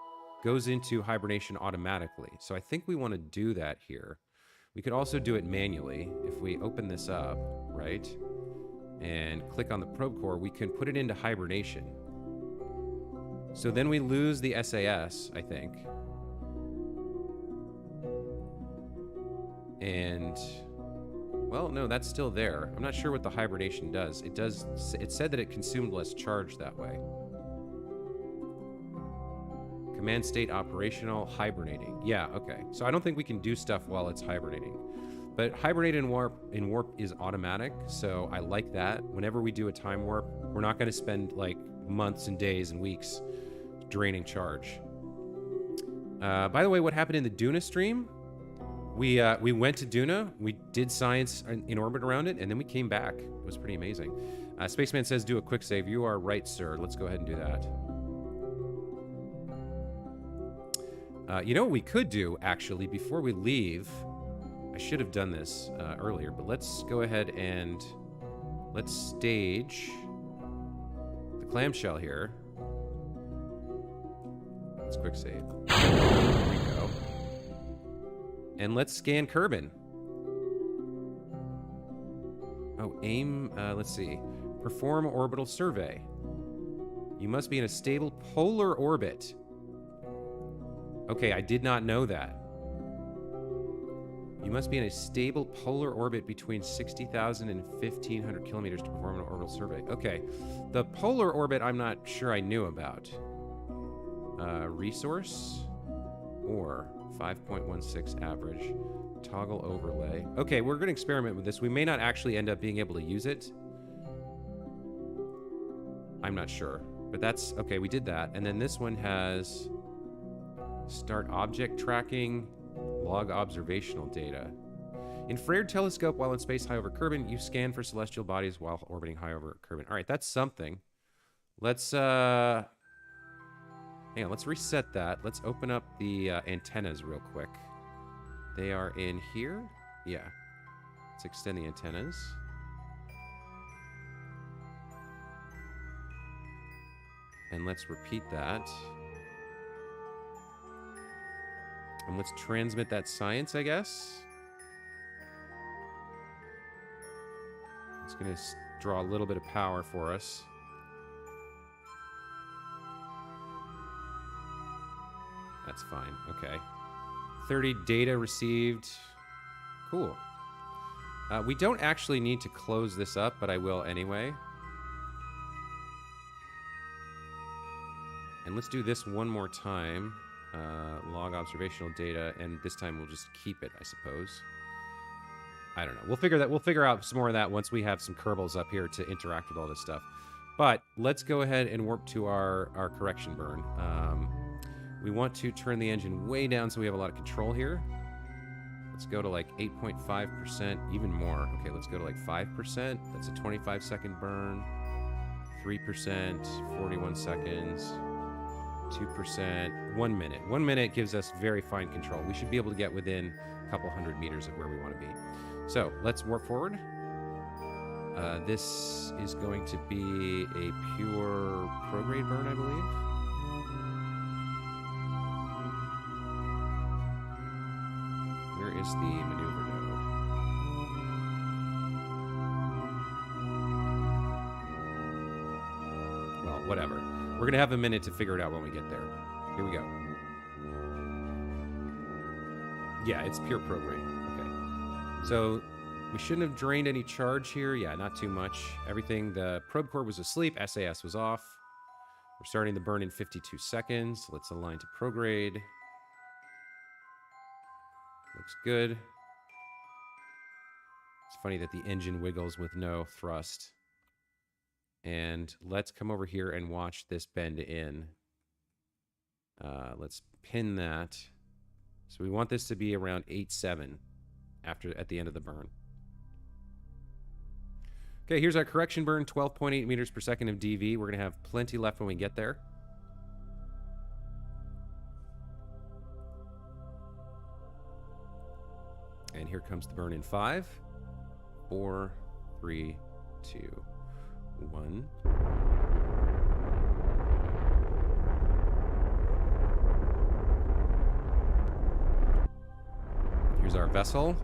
goes into hibernation automatically. So I think we want to do that here. We could also do it manually. If we open this up, right, and click on the probe core, we can put it into hibernation. So then we lose the SAS, I think. And, well, no, that's still there. I'm not sure what the hibernation does. It said that it consumed less charge that way. Command state operational, hibernating. Yeah, okay. So I don't think we can do stuff while it's hibernating. But hibernate in warp is automatic, so I like that. Whenever we do a time warp, we're not going to spend like months and days and weeks draining charge. By the way, what happened in the Duna stream? We went to Duna, we did science in orbit around it, and then we came back. It was pretty amazing. Spaceman says do a quick save. You are right, sir. Let's go ahead and do that. You know what we could do, actually, before we leave? I should have done this earlier, but let's go ahead and let's stage the clamshell here. Let's quick save. There we go. And let's scan Kerbin. Oh, aim, let's see. Perform orbital survey. You must be in a stable polar orbit. Okay, I did not know that. You must be in a stable polar orbit between 60,000 and 1,500 kilometers to perform an orbital survey. Okay, the polar orbit I'm not sure I knew about. Resource or 5.16 average. Toggle overlay. Okay, we're going to experiment with this. We may not actually end up being able to use it. I'm not sure. But that's... Okay, we did that. And then this one has... Start object tracking, log observational data. Infrared telescope while in space high over Kerbin. You scan for celestial bodies while orbiting high over Kerbin. All right, that's something. Let's hang on, let's reset that. Let's open up the antennas real quick. They are in here. Yeah. Let's extend the antennas. And let's repeat that. And let's transmit that science, I guess. It's going to draw a little bit of power for us. That's fine. Okay. 30 data received. Cool. We don't actually need to close this up, but I will anyway. And let's do this one more time. Log observational data, and this time we'll just keep it, I suppose. I don't know. We'll figure out some more of that once we have some Kerbals up here to interact with all this stuff. But let's go ahead and warp to our correction burn. We want to turn the engine way down so we have a lot of control here. Let's go to like 8.5%, even more. Okay, let's go to like 5%. That's a 25-second burn. 3%, 41 seconds. 2%, 1 minute. 1 minute gives us very fine control. We should be able to get within a couple hundred meters of where we want to be. So let's warp forward. This is going to be a pure prograde burn, I believe. Where is the maneuver node? Well, whatever. We're going to have a minute to figure it out when we get there. Here we go. Yeah, it's pure program. Okay. So we shouldn't have drained any charge here. Yeah, not too much. Everything, the probe core was asleep. SAS was off. We're starting the burn in 52 seconds. Let's align to prograde. Looks good. It's funny that the engine wiggles with no thrust. And let's come over here and watch this bend in. Let's pin that. So we want this to be around 8.7 at the end of the burn. Okay, here's our correction burn, 12.8 meters per second of DV. We're going to have plenty left when we get there. And here comes the burn in 5, 4, 3, 2, 1. Here's our vessel.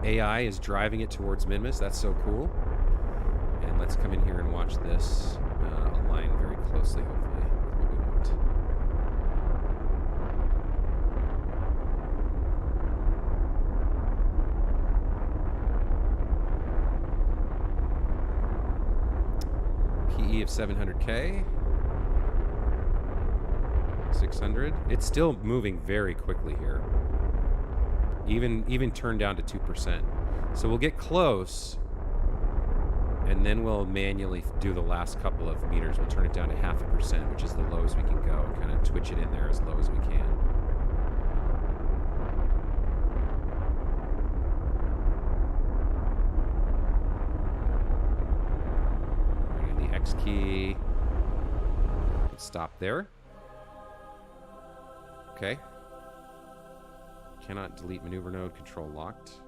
The AI is driving it towards Minmus. That's so cool. And let's come in here and watch this align very closely, hopefully, with what we want. PE of 700K. 600. It's still moving very quickly here. Even turned down to 2%. So we'll get close, and then we'll manually do the last couple of meters. We'll turn it down to 0.5%, which is the lowest we can go, and kind of twitch it in there as low as we can. Bring in the X key. Stop there. Okay. Cannot delete maneuver node, control locked.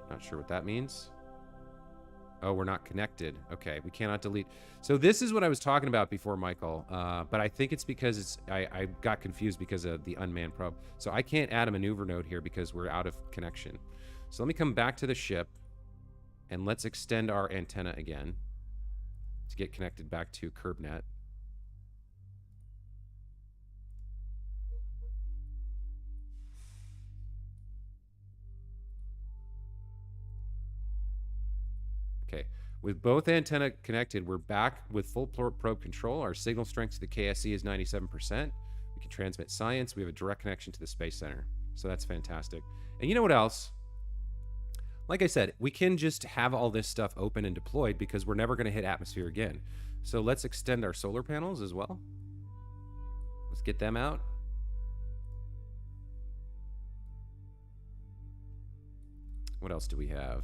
Not sure what that means. Oh, we're not connected. Okay, we cannot delete. So this is what I was talking about before, Michael. But I think it's because I got confused because of the unmanned probe. So I can't add a maneuver node here because we're out of connection. So let me come back to the ship and let's extend our antenna again to get connected back to CurbNet. Okay, with both antenna connected, we're back with full probe control. Our signal strength to the KSC is 97%. We can transmit science. We have a direct connection to the Space Center. So that's fantastic. And you know what else? Like I said, we can just have all this stuff open and deployed because we're never going to hit atmosphere again. So let's extend our solar panels as well. Let's get them out. What else do we have?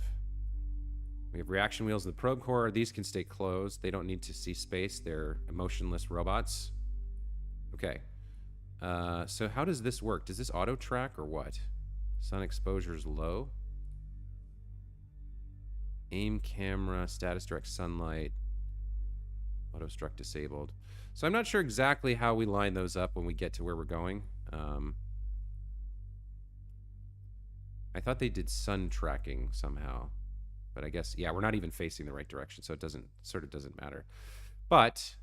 We have reaction wheels of the probe core. These can stay closed. They don't need to see space. They're emotionless robots. Okay. So how does this work? Does this auto track or what? Sun exposure is low. Aim camera, status direct sunlight. Auto struck disabled. So I'm not sure exactly how we line those up when we get to where we're going. I thought they did sun tracking somehow. But I guess, yeah, we're not even facing the right direction, so it sort of doesn't matter. But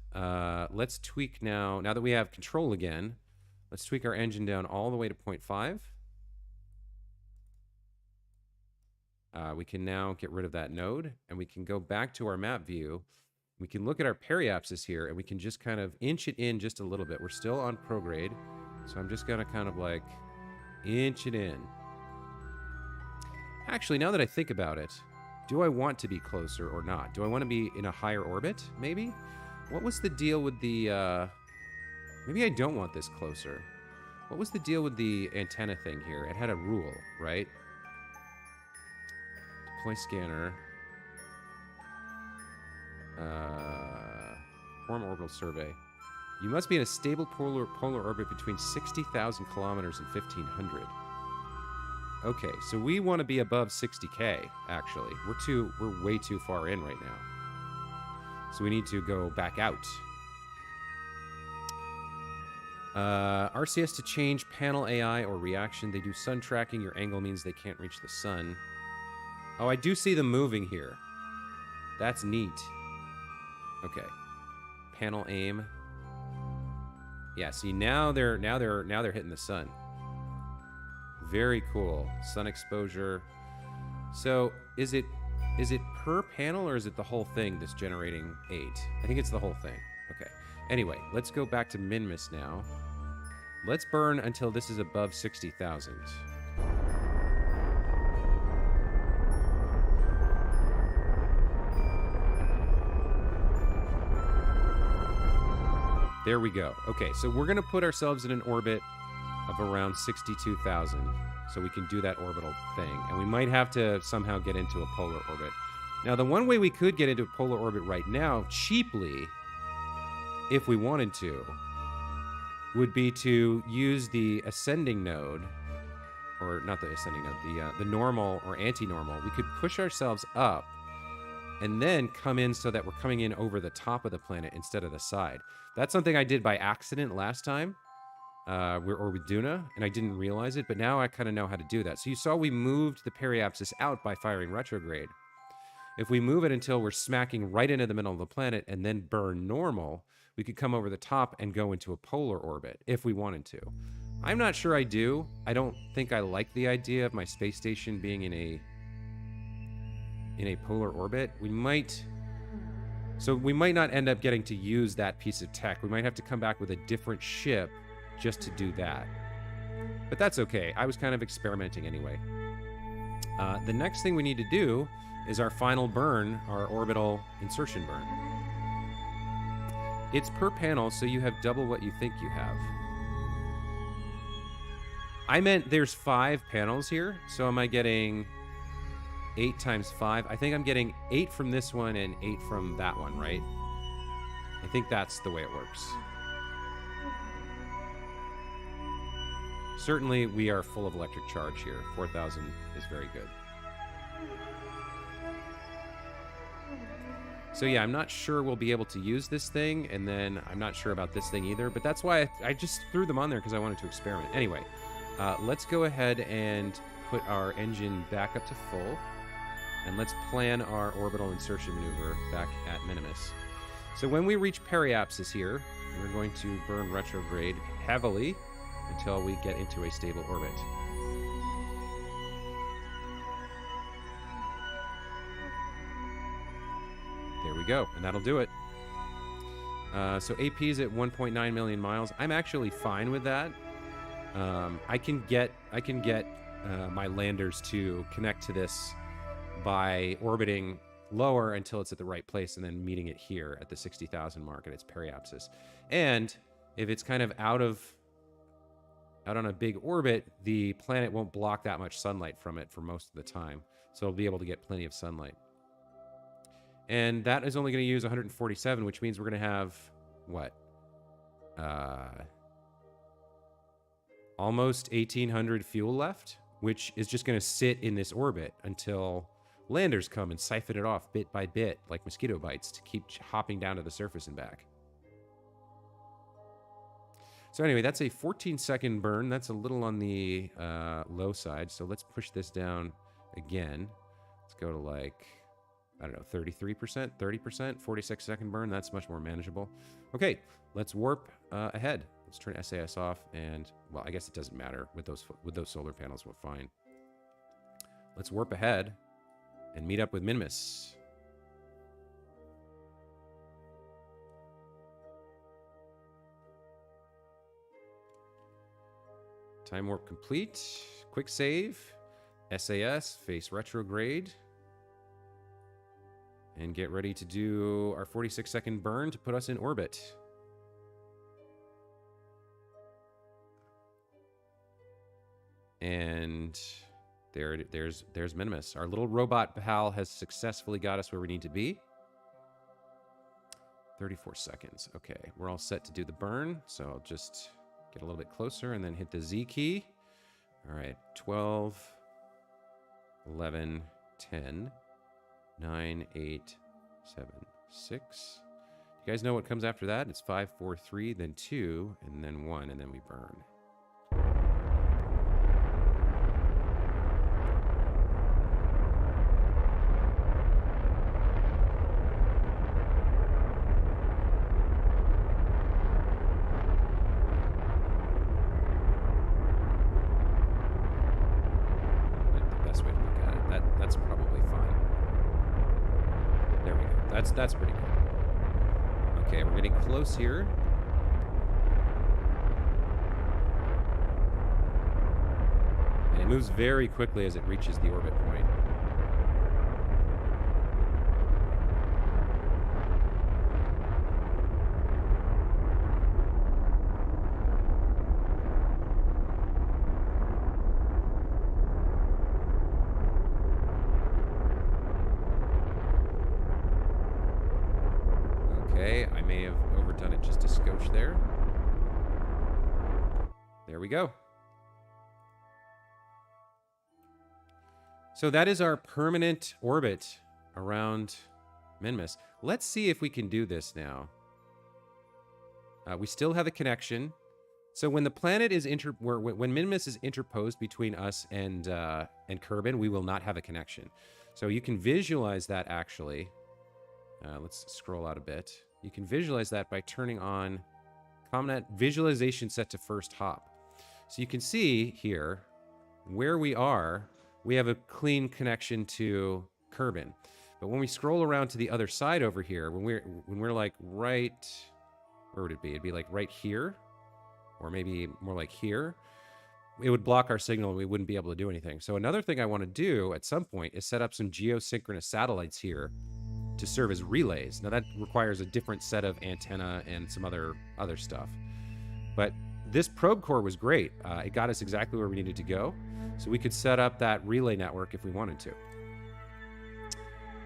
let's tweak now that we have control again, let's tweak our engine down all the way to 0.5. We can now get rid of that node, and we can go back to our map view. We can look at our periapsis here, and we can just kind of inch it in just a little bit. We're still on prograde, so I'm just going to kind of like inch it in. Actually, now that I think about it, do I want to be closer or not? Do I want to be in a higher orbit, maybe? What was the deal with the, maybe I don't want this closer. What was the deal with the antenna thing here? It had a rule, right? Deploy scanner. Perform orbital survey. You must be in a stable polar orbit between 60,000 kilometers and 1,500. Okay, so we want to be above 60K, actually. We're way too far in right now. So we need to go back out. RCS to change panel AI or reaction. They do sun tracking. Your angle means they can't reach the sun. Oh, I do see them moving here. That's neat. Okay. Panel aim. Yeah, see now they're hitting the sun. Very cool. Sun exposure. So is it per panel or is it the whole thing that's generating 8? I think it's the whole thing. Okay. Anyway, let's go back to Minmus now. Let's burn until this is above 60,000. There we go. Okay, so we're going to put ourselves in an orbit of around 62,000 so we can do that orbital thing. And we might have to somehow get into a polar orbit. Now, the one way we could get into a polar orbit right now, cheaply, if we wanted to, would be to use the ascending node, or not the ascending node, the normal or anti-normal. We could push ourselves up and then come in so that we're coming in over the top of the planet instead of the side. That's something I did by accident last time, or with Duna, and I didn't realize it, but now I kind of know how to do that. So you saw we moved the periapsis out by firing retrograde. If we move it until we're smacking right into the middle of the planet and then burn normal, we could come over the top and go into a polar orbit if we wanted to. I'm not sure I do. I don't think I like the idea of my space station being in a polar orbit. We might not end up getting to use that piece of tech. We might have to come back with a different ship just to do that. But that's okay. I was kind of experimenting anyway. The next thing we need to do is our final burn, our orbital insertion burn. It's per panel, so you have double what you think you have. I meant there's 5 panels here, so am I getting 8 times 5? I think I'm getting 8 from this one and 8 from that one, right? I think that's the way it works. Certainly, we are full of electric charge here. 4,000 is very good. So yeah, I'm not sure we'll be able to use this thing, and then I'm not sure about this thing either, but that's why I just threw them on there because I wanted to experiment. Anyway, let's go ahead and put our engine back up to full, and let's plan our orbital insertion maneuver back at Minmus. So when we reach periapsis here, we're going to burn retrograde heavily until we get into a stable orbit. There we go, and that'll do it. So AP's at 1.9 million miles. I'm actually fine with that. I can get my landers to connect to this by orbiting lower until it's at the right place and then meeting it here at the 60,000 mark at its periapsis. And if it's kind of out on a big orbit, the planet won't block that much sunlight from it for most of the time. So it'll be able to get plenty of sunlight. And that is only going to use 147, which means we're going to have, what? Almost 1,800 fuel left, which is just going to sit in this orbit until landers come and siphon it off bit by bit, like mosquito bites, to keep hopping down to the surface and back. So anyway, that's a 14-second burn. That's a little on the low side. So let's push this down again. Let's go to like, I don't know, 33%, 30%, 46-second burn. That's much more manageable. Okay, let's warp ahead. Let's turn SAS off, and, well, I guess it doesn't matter. With those solar panels, we're fine. Let's warp ahead and meet up with Minmus. Time warp complete. Quick save. SAS, face retrograde. And get ready to do our 46-second burn to put us in orbit. And there's Minmus. Our little robot pal has successfully got us where we need to be. 34 seconds. Okay, we're all set to do the burn. So I'll just get a little bit closer and then hit the Z key. All right, 12, 11, 10, 9, 8, 7, 6. You guys know what comes after that? It's 5, 4, 3, then 2, and then 1, and then we burn. That's pretty good. Okay, we're getting close here. And it moves very quickly as it reaches the orbit point. Okay, I may have overdone it just a skosh there. There we go. So that is our permanent orbit around Minmus. Let's see if we can do this now. We still have a connection. So when the planet is when Minmus is interposed between us and Kerbin, we will not have a connection. So you can visualize that actually. Let's scroll out a bit. You can visualize that by turning on ComNet visualization set to first hop. So you can see here where we are. We have a clean connection to Kerbin. But when we scroll around to the other side over here, when we're like right, where would it be? It'd be like right here, or maybe more like here. It would block our signal and we wouldn't be able to do anything. So another thing I want to do at some point is set up some geosynchronous satellites here to serve as relays. Now that requires a different set of antenna and some other stuff. But this probe core was great. It got us exactly where we needed to go. So we could set up that relay network if we wanted to.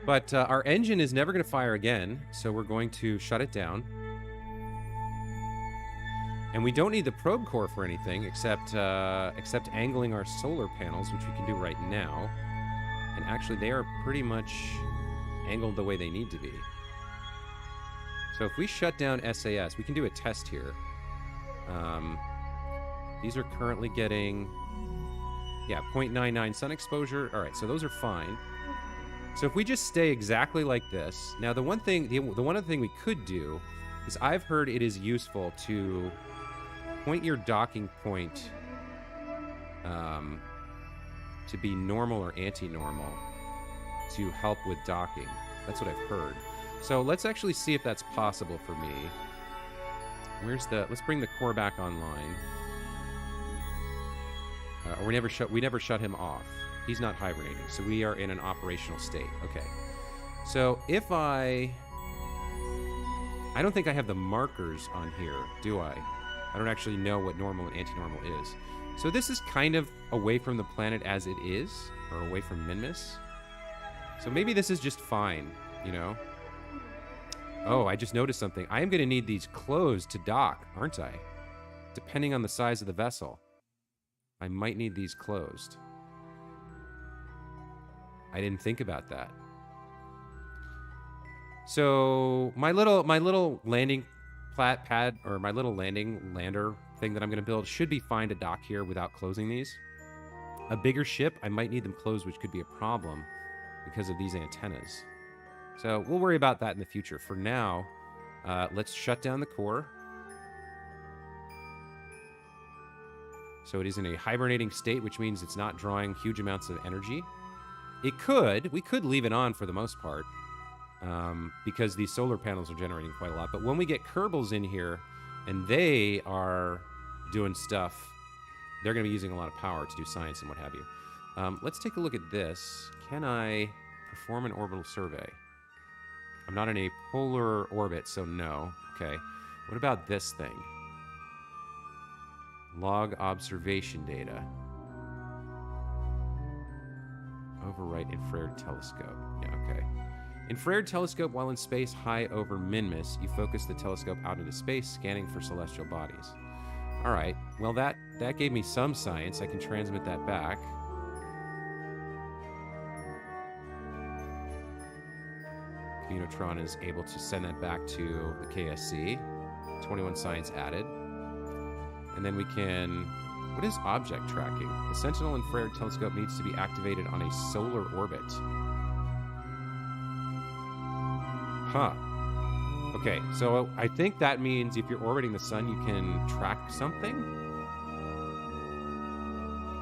But our engine is never going to fire again, so we're going to shut it down. And we don't need the probe core for anything except angling our solar panels, which we can do right now. And actually, they are pretty much angled the way they need to be. So if we shut down SAS, we can do a test here. These are currently getting, 0.99 sun exposure. All right, so those are fine. So if we just stay exactly like this. Now, the one other thing we could do is I've heard it is useful to point your docking point to be normal or anti-normal to help with docking. That's what I've heard. So let's actually see if that's possible for me. Let's bring the core back online. Or we never shut him off. He's not hibernating, so we are in an operational state. Okay. So if I don't think I have the markers on here, do I? I don't actually know what normal and anti-normal is. So this is kind of away from the planet as it is, or away from Minmus. So maybe this is just fine, you know? Oh, I just noticed something. I am going to need these closed to dock, aren't I? Depending on the size of the vessel. I might need these closed. I didn't think about that. So my little landing pad, or my little lander thing that I'm going to build should be fine to dock here without closing these. A bigger ship, I might need them closed, which could be a problem because of these antennas. So we'll worry about that in the future. For now, let's shut down the core. So it is in a hibernating state, which means it's not drawing huge amounts of energy. We could leave it on for the most part, because these solar panels are generating quite a lot. But when we get Kerbals in here, and they are doing stuff, they're going to be using a lot of power to do science and what have you. Let's take a look at this. Can I perform an orbital survey? I'm not in a polar orbit, so no. Okay. What about this thing? Log observation data. Overwrite infrared telescope. Yeah, okay. Infrared telescope while in space high over Minmus. You focus the telescope out into space, scanning for celestial bodies. All right. Well, that gave me some science. I can transmit that back. Unitron is able to send that back to the KSC. 21 science added. And then we can... What is object tracking? The Sentinel infrared telescope needs to be activated on a solar orbit. Huh. Okay, so I think that means if you're orbiting the sun, you can track something.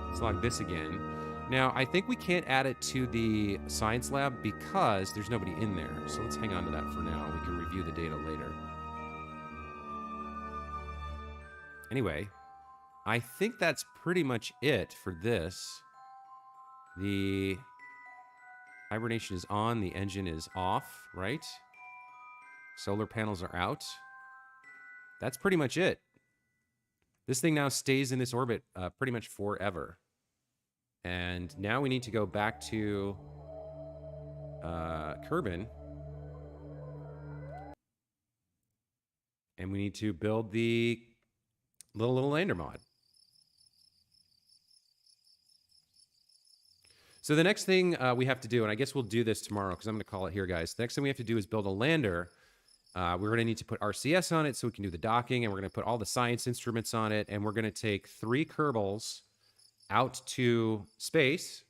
Let's log this again. Now, I think we can't add it to the science lab because there's nobody in there. So let's hang on to that for now. We can review the data later. Anyway, I think that's pretty much it for this. The hibernation is on. The engine is off, right? Solar panels are out. That's pretty much it. This thing now stays in this orbit pretty much forever. And now we need to go back to Kerbin. And we need to build the little lander mod. So the next thing we have to do, and I guess we'll do this tomorrow because I'm going to call it here, guys. The next thing we have to do is build a lander. We're going to need to put RCS on it so we can do the docking, and we're going to put all the science instruments on it, and we're going to take 3 Kerbals out to space,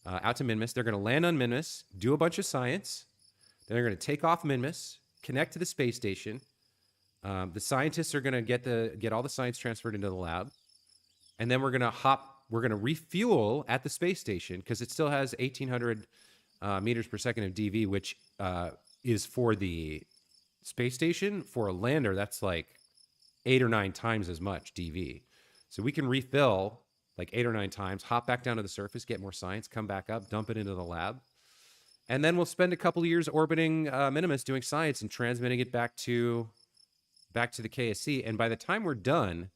out to Minmus. They're going to land on Minmus, do a bunch of science. Then they're going to take off Minmus, connect to the space station. The scientists are going to get all the science transferred into the lab, and then we're going to refuel at the space station because it still has 1,800 meters per second of DV, which is for the space station. For a lander, that's like 8 or 9 times as much DV. So we can refill like 8 or 9 times, hop back down to the surface, get more science, come back up, dump it into the lab. And then we'll spend a couple of years orbiting Minmus doing science and transmitting it back to the KSC. And by the time we're done,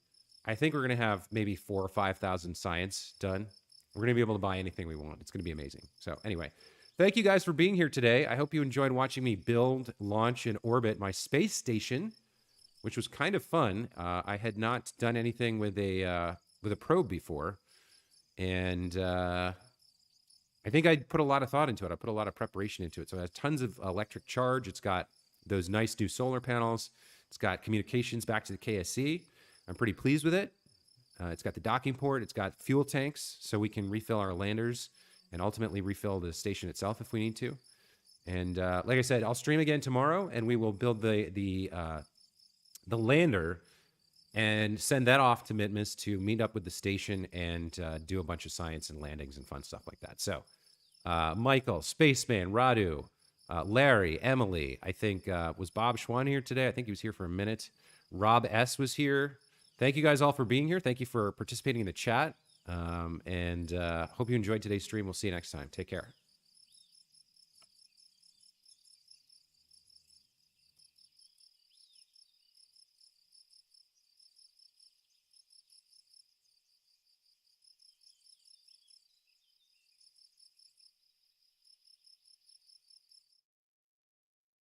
I think we're going to have maybe 4,000 or 5,000 science done. We're going to be able to buy anything we want. It's going to be amazing. So anyway, thank you guys for being here today. I hope you enjoyed watching me build, launch, and orbit my space station, which was kind of fun. I had not done anything with a probe before, and I think I put a lot of thought into it. I put a lot of preparation into it. So it has tons of electric charge. It's got those nice new solar panels. It's got communications back to the KSC. I'm pretty pleased with it. It's got the docking port. It's got fuel tanks, so we can refill our landers and ultimately refill the station itself if we need to. And like I said, I'll stream again tomorrow, and we will build the lander and send that off to Minmus to meet up with the station and do a bunch of science and landings and fun stuff like that. So Michael, Spaceman, Radu, Larry, Emily, I think, was Bob Schwan here today? I think he was here for a minute. Rob S. was here. Thank you guys all for being here. Thank you for participating in the chat. And hope you enjoyed today's stream. We'll see you next time. Take care.